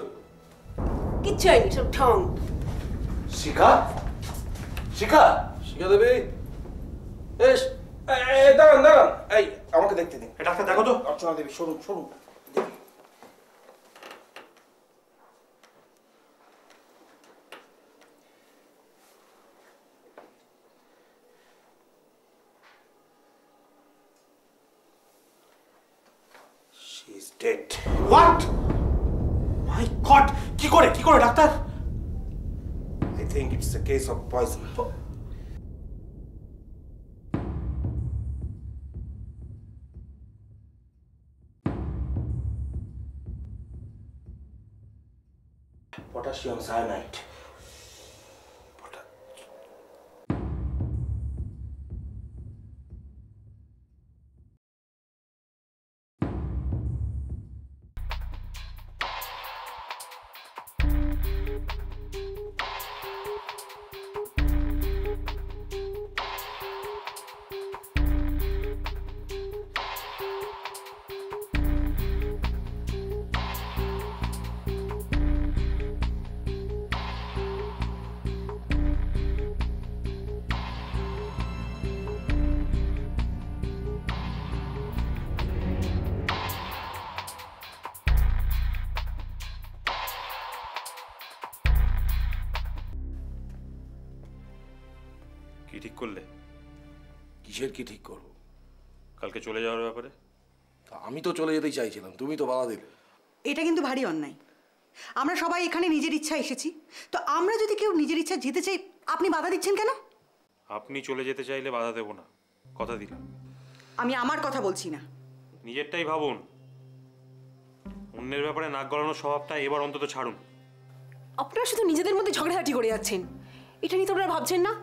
কিচ্ছু হয়নি, সব ঠং। শিখা শিখা শিখা দেবে? এস দাঁড়ান দাঁড়ান, এই আমাকে দেখতে দিন। ডাক্তার দেখো তো। অর্চনা দেবী সরুন সরুন। She is dead. What? My God! কি করে doctor? I think it's a case of poison. Potassium cyanide. কি ঠিক করলে? কিসের কি ঠিক করবো? কালকে চলে যাওয়ার ব্যাপারে। আমি তো চলে যেতেই চাইছিলাম, তুমি তো বাধা দিলে। এটা কিন্তু ভারী অন্যায়। আমরা সবাই এখানে নিজের ইচ্ছা এসেছি, তো আমরা যদি কেউ নিজের ইচ্ছা যেতে চাই, আপনি বাধা দিচ্ছেন কেন? আপনি চলে যেতে চাইলে বাধা দেব না, কথা দিলাম। আমি আমার কথা বলছি না। নিজেরটাই ভাবুন, অন্যের ব্যাপারে নাক গলানোর স্বভাবটা এবার অন্তত ছাড়ুন। আপনারা শুধু নিজেদের মধ্যে ঝগড়াঝাটি করে যাচ্ছেন, এটা নিয়ে তো আপনারা ভাবছেন না।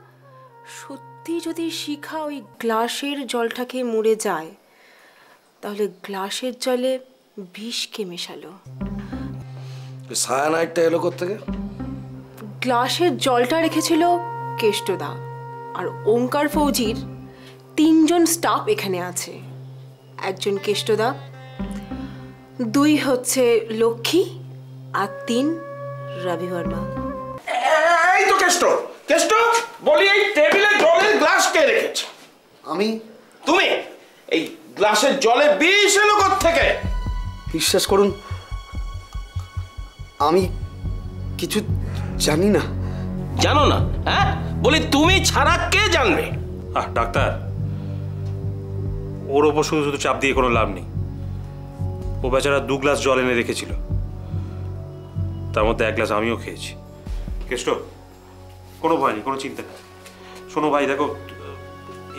সত্যি যদি শিখা ওই গ্লাসের জলটাকে মরে যায়, তাহলে গ্লাসের জলে বিষ কে মেশালো? সায়ানাইডটা এলো কোত্থেকে? গ্লাসের জলটা রেখেছিল কেষ্টদা, আর ওঙ্কার ফৌজির 3জন স্টাফ এখানে আছে। একজন কেষ্টদা, 2 হচ্ছে লক্ষ্মী, আর 3 রবি বর্মা। এই তো কেষ্ট কেষ্ট বলি, এই টেবিলে জলের গ্লাস কে রেখেছে? আমি। তুমি? এই গ্লাসের জলে বিষ এলো কোত্থেকে? বিশ্বাস করুন, আমি কিছু জানি না। জানো না? হ্যাঁ বলি, তুমি ছাড়া কে জানবে? ডাক্তার, ওর ওপর শুধু শুধু চাপ দিয়ে কোনো লাভ নেই। ও বেচারা 2 গ্লাস জল এনে রেখেছিল, তার মধ্যে 1 গ্লাস আমিও খেয়েছি। কেষ্ট, কোনো ভয় নেই, কোনো চিন্তা নেই। শোনো ভাই, দেখো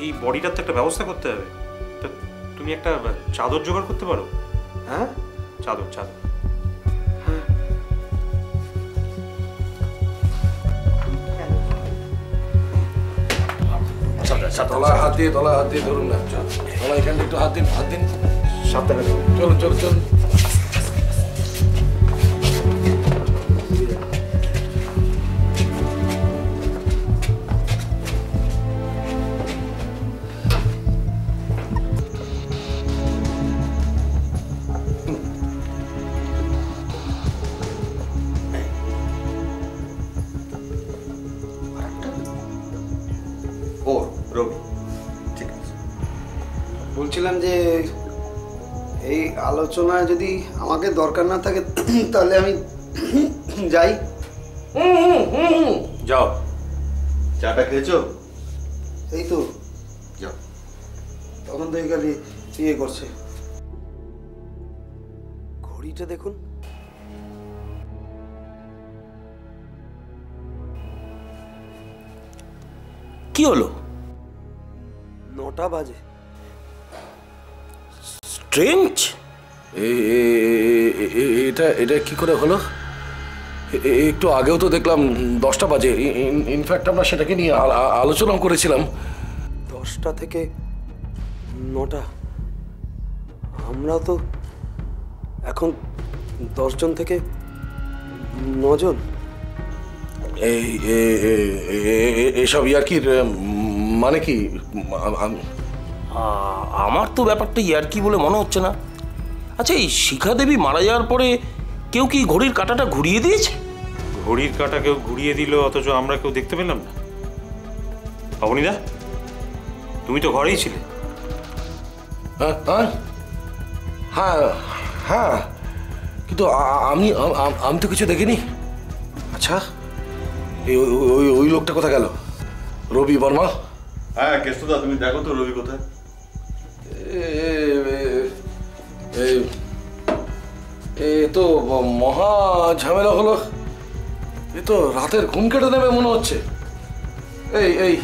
এই বডিটার তো একটা ব্যবস্থা করতে হবে। তা তুমি একটা চাদর জোগাড় করতে পারো? হ্যাঁ, চাদর। তলায় হাত দিয়ে ধরুন না। তলায় এখানে একটু হাত দিন। সাবধানে চলুন। বলছিলাম যে এই আলোচনায় যদি আমাকে দরকার না থাকে, তাহলে আমি যাই। যাও। চাটা খেয়েছো? এই তো যাও। তখন থেকে খালি ইয়ে করছে। ঘড়িটা দেখুন। কি হলো? 9টা বাজে। স্ট্রেঞ্জ। এটা এটা কি করে হলো? একটু আগেও তো দেখলাম 10টা বাজে। ইনফ্যাক্ট আমরা সেটাকে নিয়ে আলোচনাও করেছিলাম। 10টা থেকে 9টা, আমরা তো এখন 10 জন থেকে 9 জন। এসব ইয়ার্কির মানে কি? আমার তো ব্যাপারটা ইয়ার্কি বলে মনে হচ্ছে না। আচ্ছা, এই শিখা দেবী মারা যাওয়ার পরে কেউ কি ঘড়ির কাঁটাটা ঘুরিয়ে দিয়েছে? ঘড়ির কাঁটা কেউ ঘুরিয়ে দিল, অথচ আমরা কেউ দেখতে পেলাম না। অবনীদা, তুমি তো ঘরেই ছিলে। হ্যাঁ হ্যাঁ, কিন্তু আমি আমি তো কিছু দেখিনি। আচ্ছা, ওই লোকটা কোথায় গেল? রবি বর্মা? হ্যাঁ কেষ্টদা, তুমি দেখো তো রবি কোথায়। এ তো মহা ঝামেলা হলো। এ তো রাতের ঘুম কেটে নেবে মনে হচ্ছে। এই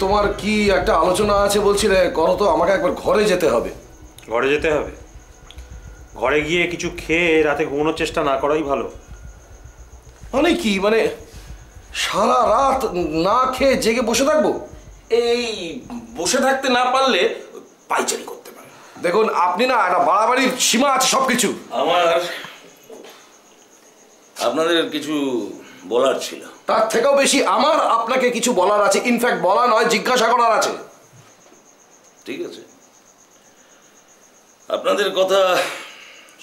তোমার কি একটা আলোচনা আছে বলছিলে, করো তো, আমাকে একবার ঘরে যেতে হবে। ঘরে যেতে হবে? ঘরে গিয়ে কিছু খেয়ে রাতে ঘুমানোর চেষ্টা না করাই ভালো। মানে কি, মানে সারা রাত না খেয়ে জেগে বসে থাকবো? এই বসে থাকতে না পারলে পাইচারি করতে পারে। দেখুন, আপনি না একটা বাড়াবাড়ির সীমা আছে সবকিছু। আমার আপনাদের কিছু বলার ছিল। তার থেকেও বেশি আমার আপনাকে কিছু বলার আছে। ইনফ্যাক্ট বলা নয়, জিজ্ঞাসা করার আছে। ঠিক আছে, আপনাদের কথা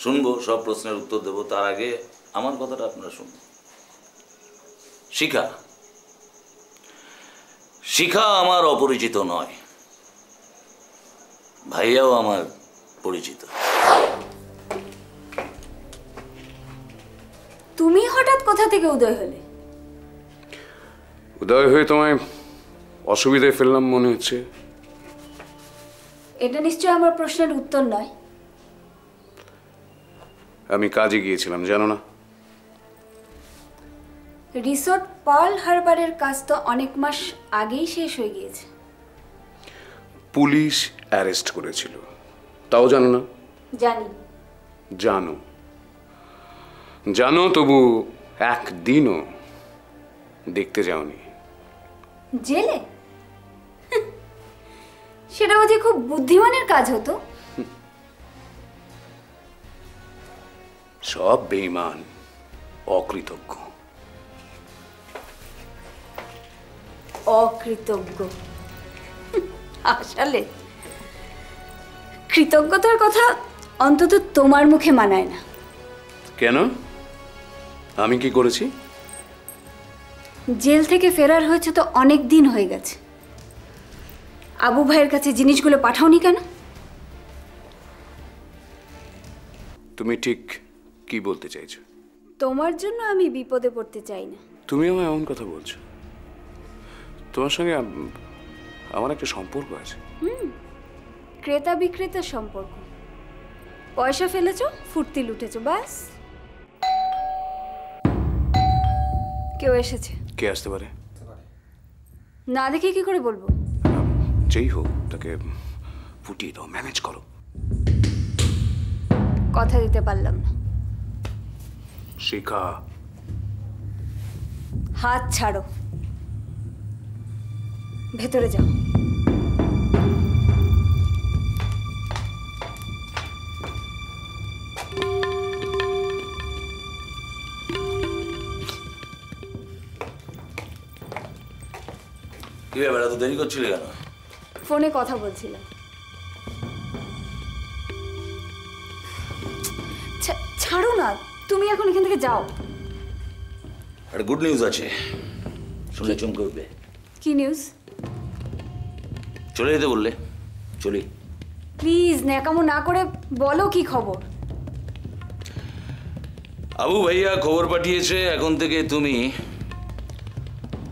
শুনবো, সব প্রশ্নের উত্তর দেবো। তার আগে আমার কথাটা আপনারা শুনবো। শিখা শিখা আমার অপরিচিত নয়, ভাইয়াও আমার পরিচিত। তুমি হঠাৎ কোথা থেকে উদয় হলে? উদয় হয়ে তোমায় অসুবিধায় ফেললাম মনে হচ্ছে। এটা নিশ্চয় আমার প্রশ্নের উত্তর নয়। আমি কাজে গিয়েছিলাম, জানো না? রিসোর্ট পার্ল হারবারের কাজ তো অনেক মাস আগেই শেষ হয়ে গিয়েছে। পুলিশ অ্যারেস্ট করেছিল, তাও জানো না? জানি। জানো জানো, তবু একদিনও দেখতে যাওনি। জেলে? সেটা বোধ খুব বুদ্ধিমানের কাজ হতো। সব বেঈমান, অকৃতজ্ঞ। অকৃতজ্ঞ? আসলে কৃতজ্ঞতার কথা অন্তত তোমার মুখে মানায় না। কেন? আমি কি করেছি? জেল থেকে ফেরার হয়েছে তো অনেক দিন হয়ে গেছে। আবু ভাইয়ের কাছে জিনিসগুলো পাঠাওনি কেন? তুমি ঠিক কি বলতে চাইছো? তোমার জন্য আমি বিপদে পড়তে চাই না। তুমি আমায় এমন কথা বলছো? তোমার সঙ্গে আমার একটা সম্পর্ক আছে। ক্রেতা বিক্রেতার সম্পর্ক। পয়সা ফেলেছো, ফুর্তি লুটেছো, ব্যাস। কেউ এসেছে। কে আসতে পারে? না দেখে কি করে বলবো? যেই হোক, তাকে ফুটিয়ে দাও, ম্যানেজ করো। কথা দিতে পারলাম না। শিখা, হাত ছাড়ো, ভেতরে যাও। কি ব্যাপার, এত দেরি করছিলে কেন? ফোনে কথা বলছিলাম। ছাড়ো না, তুমি এখন এখান থেকে যাও। একটা গুড নিউজ আছে, শুনে চমকে উঠবে। কি নিউজ? চলে যেতে বললে, চলি। প্লিজ ন্যাকামো না করে বলো কি খবর। আবু ভাইয়া খবর পাঠিয়েছে, এখন থেকে তুমি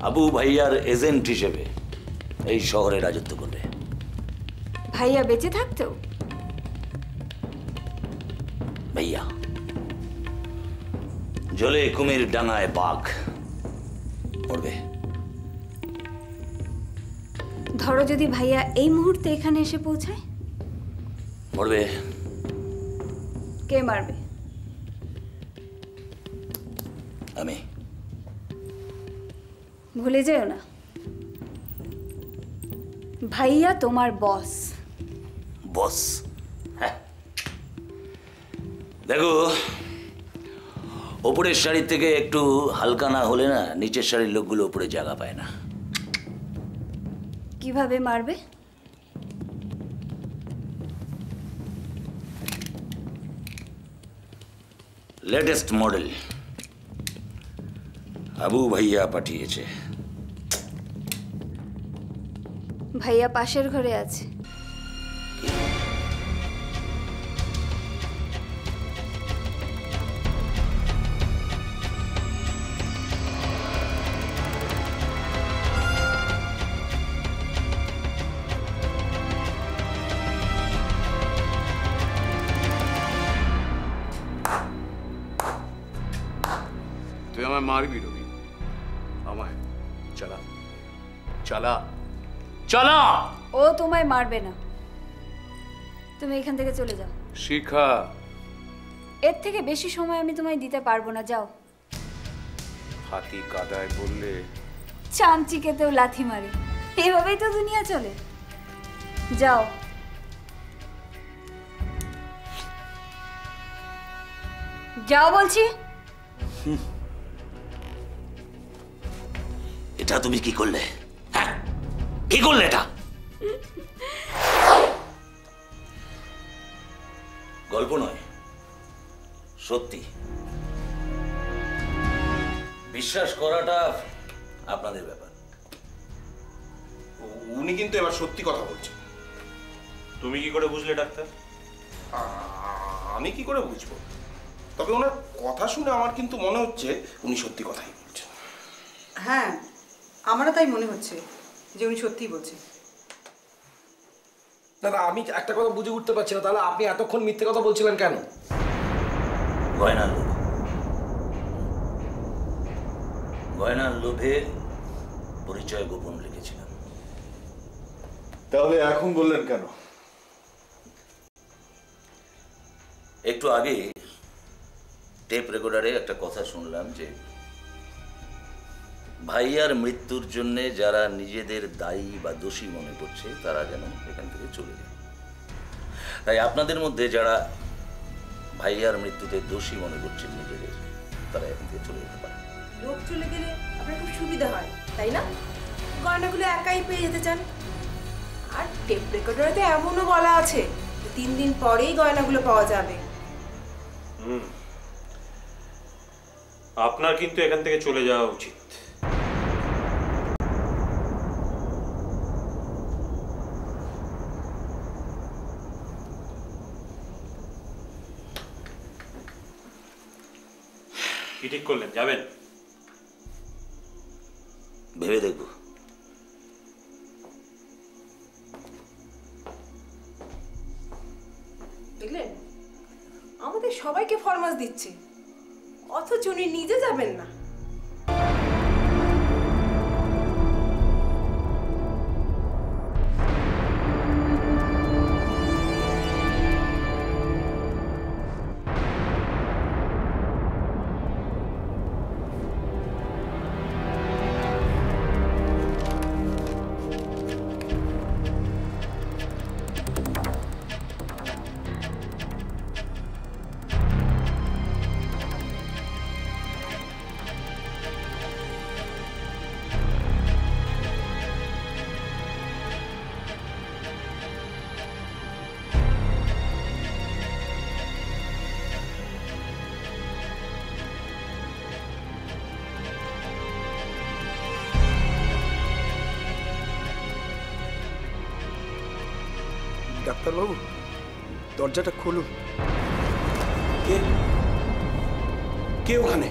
আবু ভাইয়ার এজেন্ট হিসেবে এই শহরে রাজত্ব করবে। ভাইয়া বেঁচে থাকতেও? ভাইয়া জলে কুমির ডাঙায় বাঘ পড়বে। ধরো যদি ভাইয়া এই মুহূর্তে এখানে এসে পৌঁছায়, মরবে। কে মারবে? আমি। ভুলে যেও না, ভাইয়া তোমার বস। বস? হ্যাঁ। দেখো, ওপরের শাড়ির থেকে একটু হালকা না হলে না নিচের শাড়ির লোকগুলো ওপরে জায়গা পায় না। কিভাবে মারবে? লেটেস্ট মডেল আবু ভাইয়া পাঠিয়েছে। ভাইয়া পাশের ঘরে আছে। তুই আমায় মারবি রবি, আমায়? চালা চালা চালা। ও তোমায় মারবে না, তুমি এখান থেকে চলে যাও। শিখা, এর থেকে বেশি সময় আমি তোমায় দিতে পারবো না, যাও। হাতি কাদায় বললে চামচিকেতেও লাথি মারে, এভাবেই তো দুনিয়া চলে। যাও। যাও বলছি। এটা তুমি কি করলে? হ্যাঁ, কি করলে এটা? গল্প নয়, সত্যি। বিশ্বাস করাটা আপনাদের ব্যাপার। উনি কিন্তু এবার সত্যি কথা বলছেন। তুমি কি করে বুঝলে ডাক্তার? আমি কি করে বুঝবো? তবে ওনার কথা শুনে আমার কিন্তু মনে হচ্ছে উনি সত্যি কথাই বলছেন। হ্যাঁ, আমারও তাই মনে হচ্ছে যে উনি সত্যিই বলছেন। দাদা, আমি একটা কথা বুঝে উঠতে পারছি না, তাহলে আপনি এতক্ষণ মিথ্যে কথা বলছিলেন কেন? গয়নার লোভ, গয়নার লোভে পরিচয় গোপন রেখেছিলাম। তাহলে এখন বললেন কেন? একটু আগে টেপ রেকর্ডারে একটা কথা শুনলাম যে ভাইয়ার মৃত্যুর জন্য যারা নিজেদের দায়ী বা দোষী মনে করছে তারা যেন এখান থেকে চলে যায়। তাই আপনাদের মধ্যে যারা ভাইয়ার মৃত্যুতে দোষী মনে করছেন নিজেদের, তারা এখান থেকে চলে যেতে পারে। লোক চলে গেলে আপনার খুব সুবিধা হয়, তাই না? গয়নাগুলো একাই পেয়ে যেতে চান। আর টেপ রেকর্ডারে তো এমনও বলা আছে যে 3 দিন পরেই গয়নাগুলো পাওয়া যাবে। আপনার কিন্তু এখান থেকে চলে যাওয়া উচিত। কি ঠিক করলেন, যাবেন? ভেবে দেখব। দেখলেন, আমাদের সবাইকে ফরমাস দিচ্ছে, অথচ উনি নিজে যাবেন না। ডাক্তারবাবু, দরজাটা খুলুন। কে কে ওখানে?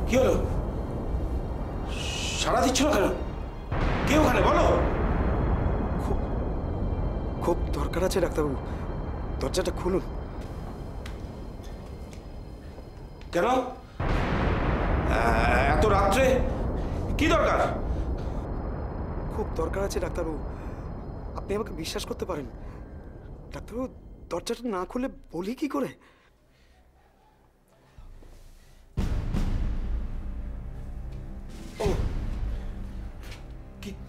কি হলো? সাড়া দিচ্ছ না কেন? কে ওখানে বলো? খুব দরকার আছে ডাক্তারবাবু, দরজাটা খুলুন। কেন এত রাত্রে? কি দরকার? খুব দরকার আছে ডাক্তারবাবু, আপনি আমাকে বিশ্বাস করতে পারেন। ডাক্তারবাবু, দরজাটা না খুলে বলি কি করে?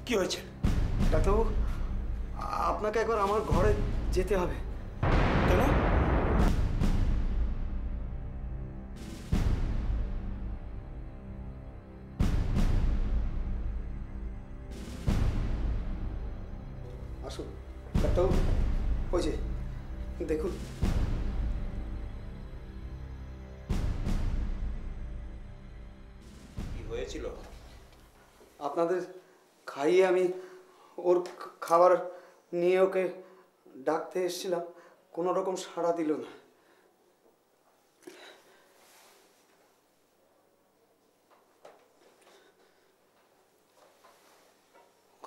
কি হয়েছে ডাক্তারবাবু, আপনাকে একবার আমার ঘরে যেতে হবে। কেন? আসুন ডাক্তারবাবু, ওই যে দেখুন। কি হয়েছিল? আপনাদের খাইয়ে আমি ওর খাবার নিয়ে ওকে ডাকতে এসেছিলাম, কোনো রকম সাড়া দিল না।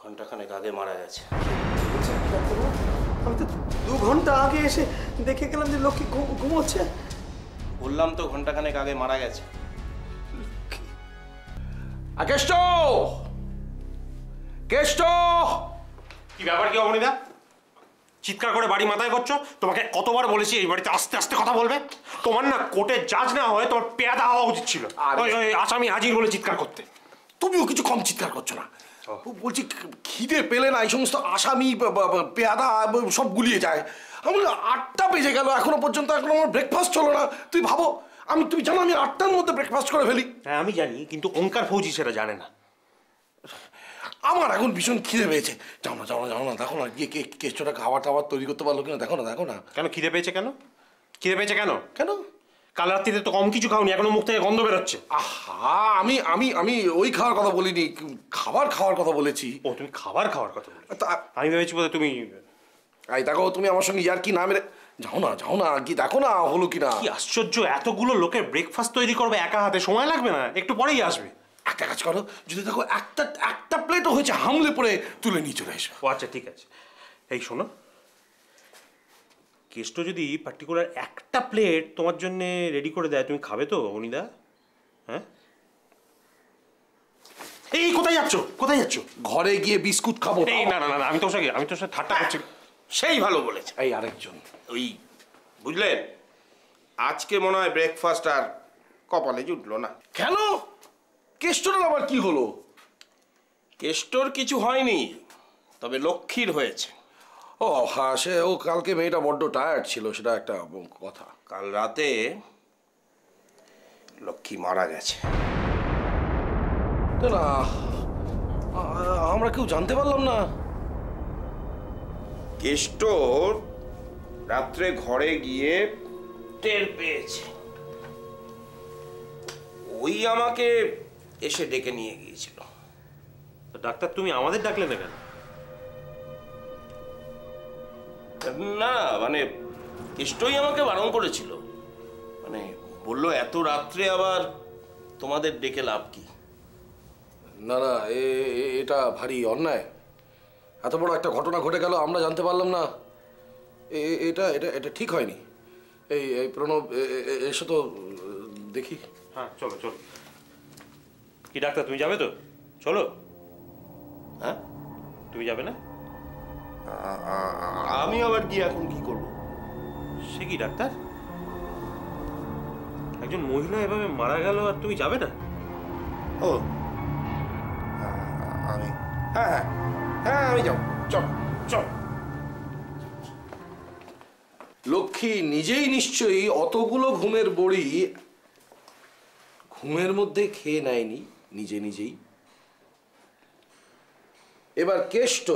ঘন্টাখানেক আগে মারা গেছে। আমি তো 2 ঘন্টা আগে এসে দেখে গেলাম যে লক্ষ্মী ঘুমোচ্ছে। বললাম তো ঘন্টাখানেক আগে মারা গেছে। কেষ্ট! কেষ্ট! কি ব্যাপার কি অমনিদা? চিৎকার করে বাড়ি মাথায় করছো? তোমাকে কতবার বলেছি এই বাড়িতে আস্তে আস্তে কথা বলবে? তোমার না কোর্টে জাজ না হয় তোমার পেয়াদা হওয়া উচিত ছিল। ওই আসামি হাজির বলে চিৎকার করতে। তুমিও কিছু কম চিৎকার করছো না। বলছি খিদে পেলে না এই সমস্ত আসামি পেয়াদা সব গুলিয়ে যায়। আমার 8টা বেজে গেল, এখনো পর্যন্ত এখন আমার ব্রেকফাস্ট হলো না। তুই ভাবো, তুমি জানো আমি 8টার মধ্যে ব্রেকফাস্ট করে ফেলি। হ্যাঁ আমি জানি, কিন্তু ওঙ্কার ফৌজি সেটা জানে না। আমার এখন ভীষণ খিদে পেয়েছে। যাও না দেখো না গিয়ে কেষ্টটা খাবার টাবার তৈরি করতে পারলো কিনা দেখো না। কেন খিদে পেয়েছে? খিদে পেয়েছে কেন? কেন? কাল রাত্রিতে তো কম কিছু খাওনি, এখনো মুখ থেকে গন্ধ বেরোচ্ছে। আহা, আমি ওই খাওয়ার কথা বলিনি, খাবার খাওয়ার কথা বলেছি। ও, তুমি খাবার খাওয়ার কথা বলেছো? আমি ভেবেছি বোধহয় তুমি। এই দেখো, তুমি আমার সঙ্গে ইয়ার কি না মেরে যাও না কি দেখো না হলো কিনা। কি আশ্চর্য, এতগুলো লোকের ব্রেকফাস্ট তৈরি করবে একা হাতে, সময় লাগবে না? একটু পরেই আসবে। একটা কাজ করো, যদি দেখো একটা প্লেটও হয়েছে, হামলে পড়ে তুলে নিয়ে চলে এসো। ও আচ্ছা, ঠিক আছে। এই শোনো, কেষ্ট যদি পার্টিকুলার একটা প্লেট তোমার জন্য রেডি করে দেয়, তুমি খাবে তো অনিদা? হ্যাঁ? এই কোথায় যাচ্ছ? ঘরে গিয়ে বিস্কুট খাবো। এই না, আমি তোর সাথে ঠাট্টা করছি। সেই ভালো বলেছে। এই আরেকজন ওই বুঝলেন, আজকে মনে হয় ব্রেকফাস্ট আর কপালে জুটলো না। কেন? কেষ্টর আবার কি হলো? কেষ্টর কিছু হয়নি, তবে লক্ষ্মীর হয়েছে। ও হ্যাঁ, ও কালকে মেয়েটা বড্ড টায়ার্ড ছিল, সেটা একটা কথা। কাল রাতে লক্ষ্মী মারা গেছে। না, আমরা কেউ জানতে পারলাম না। কেষ্ট রাত্রে ঘরে গিয়ে টের পেয়েছে, ওই আমাকে এসে ডেকে নিয়ে গিয়েছিল। ডাক্তার, তুমি আমাদের ডাকলে না কেন? না মানে কেষ্টই আমাকে বারণ করেছিল, মানে বললো এত রাত্রে আবার তোমাদের ডেকে লাভ কি। না এটা ভারী অন্যায়। এত বড় একটা ঘটনা ঘটে গেল, আমরা জানতে পারলাম না। এটা ঠিক হয়নি। এই প্রণব, এসো তো দেখি। হ্যাঁ চলো। কি ডাক্তার, তুমি যাবে তো? চলো। হ্যাঁ, তুমি যাবে না? আমি আবার গিয়ে এখন কি করব? সে কি ডাক্তার, একজন মহিলা এভাবে মারা গেল আর তুমি যাবে না? ও আমি হ্যাঁ আমি যাও। চল। লক্ষ্মী নিজেই নিশ্চয়ই অতগুলো ঘুমের বড়ি ঘুমের মধ্যে খেয়ে নেয়নি নিজেই। এবার কেষ্ট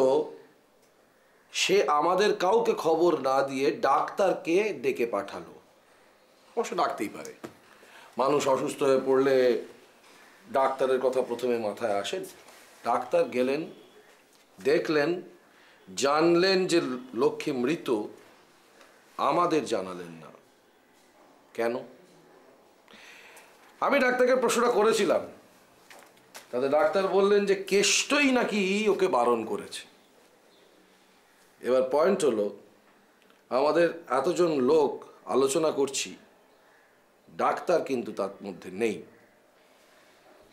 সে আমাদের কাউকে খবর না দিয়ে ডাক্তারকে ডেকে পাঠালো। অবশ্য ডাকতেই পারে, মানুষ অসুস্থ হয়ে পড়লে ডাক্তারের কথা প্রথমে মাথায় আসে। ডাক্তার গেলেন, দেখলেন, জানলেন যে লক্ষ্মী মৃত, আমাদের জানালেন না। কেন? আমি ডাক্তারকে প্রশ্নটা করেছিলাম, তাতে ডাক্তার বললেন যে কেষ্টই নাকি ওকে বারণ করেছে। এবার পয়েন্ট হলো, আমাদের এতজন লোক আলোচনা করছি, ডাক্তার কিন্তু তার মধ্যে নেই।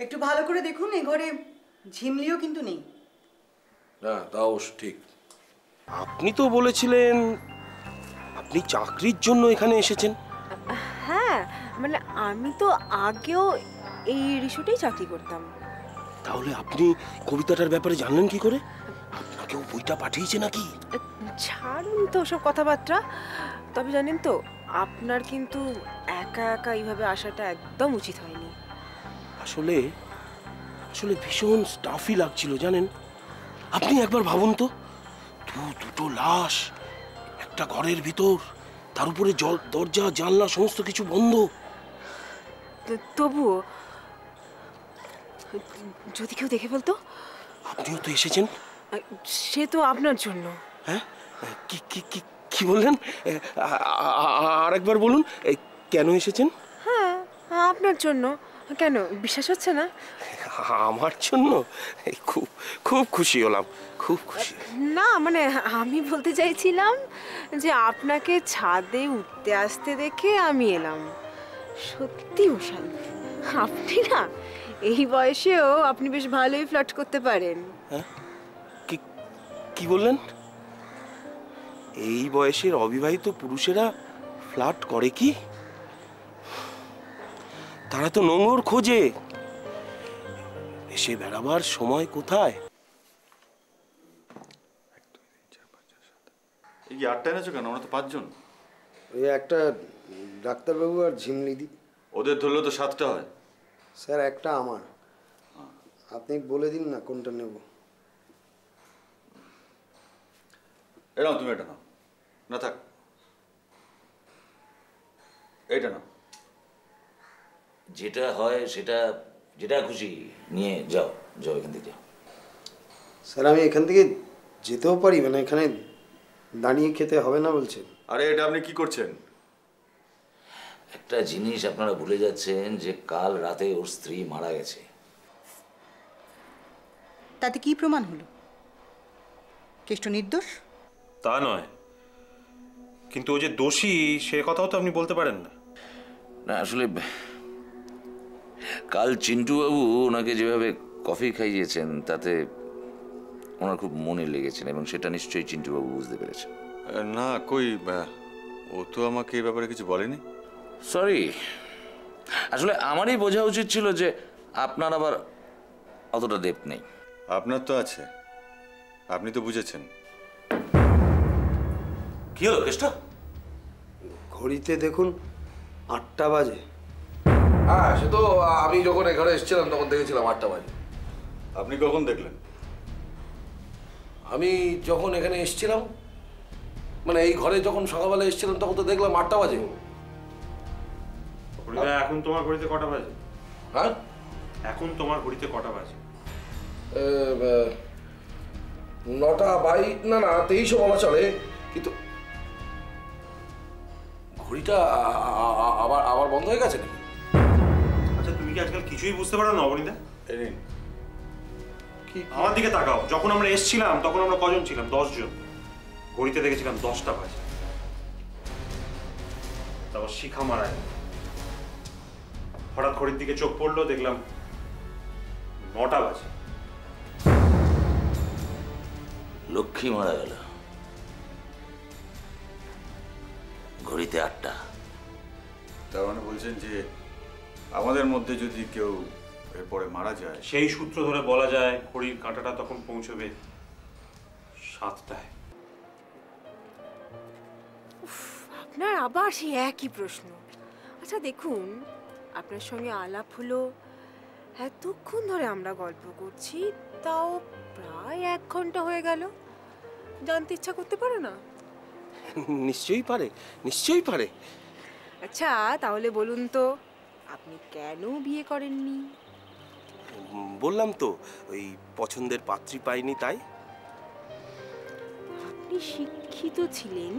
একটু ভালো করে দেখুন, এ ঘরে ঝিমলিও কিন্তু নেই। হ্যাঁ তা অবশ্য ঠিক। আপনি তো বলেছিলেন আপনি চাকরির জন্য এখানে এসেছেন। হ্যাঁ মানে আমি তো আগেও এই রিসোর্টেই চাকরি করতাম। তাহলে আপনি কবিতাটার ব্যাপারে জানলেন কি করে? আপনাকেও বইটা পাঠিয়েছে নাকি? ছাড়ুন তো ওসব কথাবার্তা। তবে জানেন তো আপনার কিন্তু একা একা এইভাবে আসাটা একদম উচিত হয়নি। আসলে আসলে ভীষণ স্টাফি লাগছিল জানেন। আপনি একবার ভাবুন তো, দুটো লাশ একটা ঘরের ভিতর, তার উপরে দরজা জানলা সমস্ত কিছু বন্ধ। তবুও যদি কেউ দেখে ফেলতো? আপনিও তো এসেছেন। সে তো আপনার জন্য। হ্যাঁ কি কি কি কি বললেন? আরেকবার বলুন, কেন এসেছেন? হ্যাঁ আপনার জন্য। কেন বিশ্বাস হচ্ছে না? আমার জন্য? খুব খুব খুশি হলাম, খুব খুশি। না মানে আমি বলতে চাইছিলাম যে আপনাকে ছাদে উঠতে আসতে দেখে আমি এলাম। সত্যি মশাই, আপনি না এই বয়সেও আপনি বেশ ভালোই ফ্লার্ট করতে পারেন। হ্যাঁ কি বললেন? এই বয়সের অবিবাহিত পুরুষেরা ফ্লার্ট করে কি? তারা তো নোংর খোঁজে, এসে বেড়াবার সময় কোথায়? এই কি 8টা এনেছো কেন? আমরা তো 5 জন। ওই একটা ডাক্তারবাবু আর ঝিমলিদি। ওদের ধরলে তো 7টা হয়। স্যার একটা আমার, আপনি বলে দিন না কোনটা নেব। এরাও তুমি এটা নাও। না থাক, এইটা নাও। যেটা হয় সেটা, যেটা খুশি নিয়ে যাও, যাও এখান থেকে যাও। স্যার আমি এখান থেকে যেতেও পারি? মানে এখানে দাঁড়িয়ে খেতে হবে না বলছেন? আরে এটা আপনি কি করছেন? একটা জিনিস আপনারা ভুলে যাচ্ছেন যে কাল রাতে ওর স্ত্রী মারা গেছে। তাতে কি প্রমাণ হলো? কেষ্ট নির্দোষ? তা নয়, কিন্তু ও যে দোষী সে কথাও তো আপনি বলতে পারেন না। না আসলে কাল চিন্টুবাবু ওনাকে যেভাবে কফি খাইয়েছেন তাতে ওনার খুব মনে লেগেছেন এবং সেটা নিশ্চয়ই চিন্টুবাবু বুঝতে পেরেছেন। না কই, ও তো আমাকে এই ব্যাপারে কিছু বলেনি। সরি, আসলে আমারই বোঝা উচিত ছিল যে আপনার আবার অতটা ডেপথ নেই। আপনার তো আছে, আপনি তো বুঝেছেন। কি হলো কেষ্ট? ঘড়িতে দেখুন 8টা বাজে। হ্যাঁ সে তো আমি যখন এখানে এসেছিলাম তখন দেখেছিলাম 8টা বাজে। আপনি কখন দেখলেন? আমি যখন এখানে এসেছিলাম, মানে এই ঘরে যখন সকালবেলা এসেছিলাম তখন তো দেখলাম 8টা বাজে। এখন তোমার ঘড়িতে কটা বাজে? হ্যাঁ এখন তোমার ঘড়িতে কটা বাজে? 9টা 22, না 23ও বলা চলে, কিন্তু ঘড়িটা আবার বন্ধ হয়ে গেছে নাকি? আচ্ছা তুমি কি আজকাল কিছুই বুঝতে পারো না অবনীদা? আমার দিকে তাকাও, যখন আমরা এসছিলাম তখন আমরা কজন ছিলাম? 10 জন। ঘড়িতে দেখেছিলাম 10টা বাজে। তারপর শিখা মারা গেল। হঠাৎ ঘড়ির দিকে চোখ পড়লো, দেখলাম 9টা বাজে। লক্ষ্মী মারা গেল, ঘড়িতে 8টা। তার মানে বলছেন যে আমাদের মধ্যে যদি কেউ এরপরে মারা যায়, সেই সূত্র ধরে বলা যায় ঘড়ির কাঁটাটা তখন পৌঁছবে 7টায়। আপনার আবার সেই একই প্রশ্ন। আচ্ছা দেখুন, আপনার সঙ্গে আলাপ হলো, এতক্ষণ ধরে আমরা গল্প করছি, তাও প্রায় 1 ঘন্টা হয়ে গেল। জানতে ইচ্ছা করতে পারে না? নিশ্চয়ই পারে, নিশ্চয়ই পারে। আচ্ছা তাহলে বলুন তো, আপনি কেন বিয়ে করেননি? বললাম তো, ওই পছন্দের পাত্রী পাইনি তাই। আপনি শিক্ষিত ছিলেন,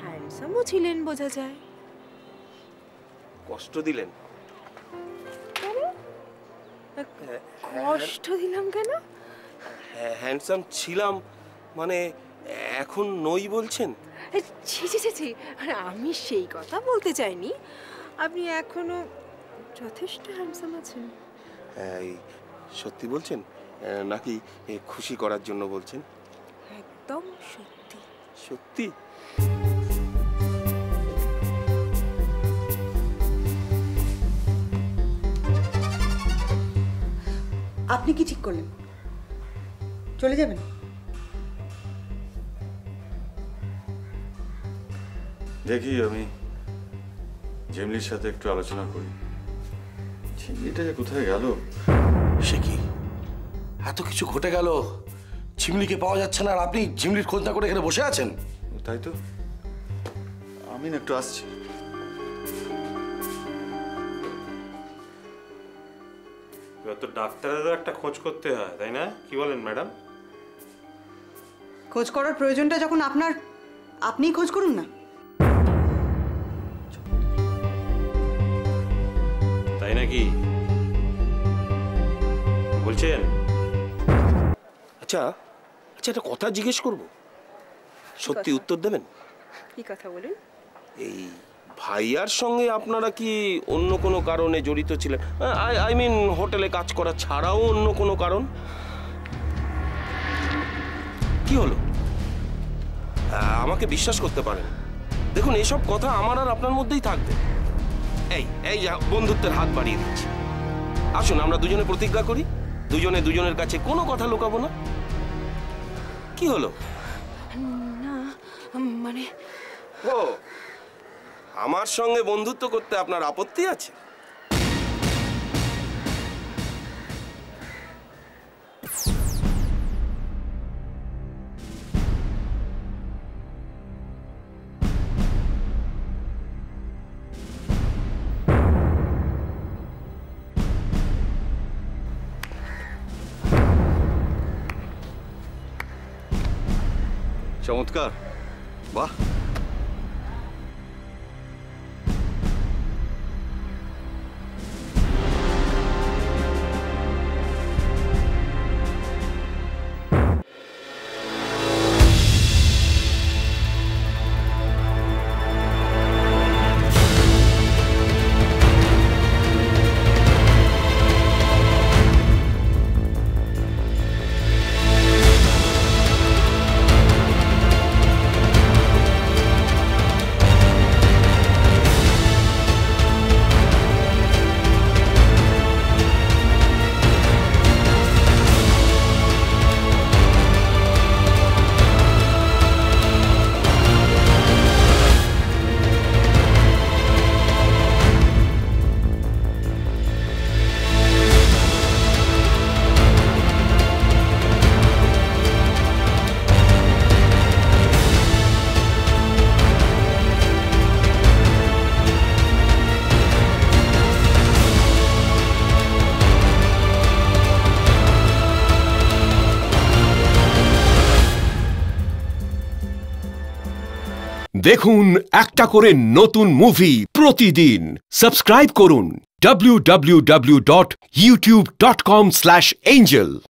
হ্যান্ডসামও ছিলেন বোঝা যায়। কষ্ট দিলেন? কষ্ট দিলাম কেন? হ্যান্ডসাম ছিলাম মানে এখন নই বলছেন? ছি ছি ছি, আমি সেই কথা বলতে চাইনি। আপনি এখনো যথেষ্ট হ্যান্ডসাম আছেন। এই সত্যি বলছেন নাকি খুশি করার জন্য বলছেন? একদম সত্যি। সত্যি? আপনি কি ঠিক করলেন? চলে যাবেন? দেখি আমি জেমলির সাথে একটু আলোচনা করি। ঝিমলিটা যে কোথায় গেল? সে কি এত কিছু ঘটে গেল, ঝিমলিকে পাওয়া যাচ্ছে না, আর আপনি ঝিমলির খোঁজ না করে এখানে বসে আছেন? তাই তো, আমি না একটু আসছি। এবার তো ডাক্তারেরও একটা খোঁজ করতে হয়, তাই না? কি বলেন ম্যাডাম? খোঁজ করার প্রয়োজনটা যখন আপনার, আপনিই খোঁজ করুন না। তাই নাকি বলছেন? আচ্ছা আচ্ছা, একটা কথা জিজ্ঞেস করব, সত্যি উত্তর দেবেন? কি কথা বলেন? এই ভাইয়ার সঙ্গে আপনারা কি অন্য কোনো কারণে জড়িত ছিলেন? আই মিন হোটেলে কাজ করা ছাড়াও অন্য কোনো কারণ? কি হলো? আমাকে বিশ্বাস করতে পারেন। দেখুন, এসব কথা আমার আর আপনার মধ্যেই থাকবে। এই এই বন্ধুত্বের হাত বাড়িয়ে দিচ্ছি। আসুন আমরা দুজনে প্রতিজ্ঞা করি, দুজনে দুজনের কাছে কোনো কথা লুকাবো না। কি হলো? না মানে ও, আমার সঙ্গে বন্ধুত্ব করতে আপনার আপত্তি আছে? চমৎকার, বাহ। দেখুন একটা করে নতুন মুভি প্রতিদিন। সাবস্ক্রাইব করুন www.youtube.com/angel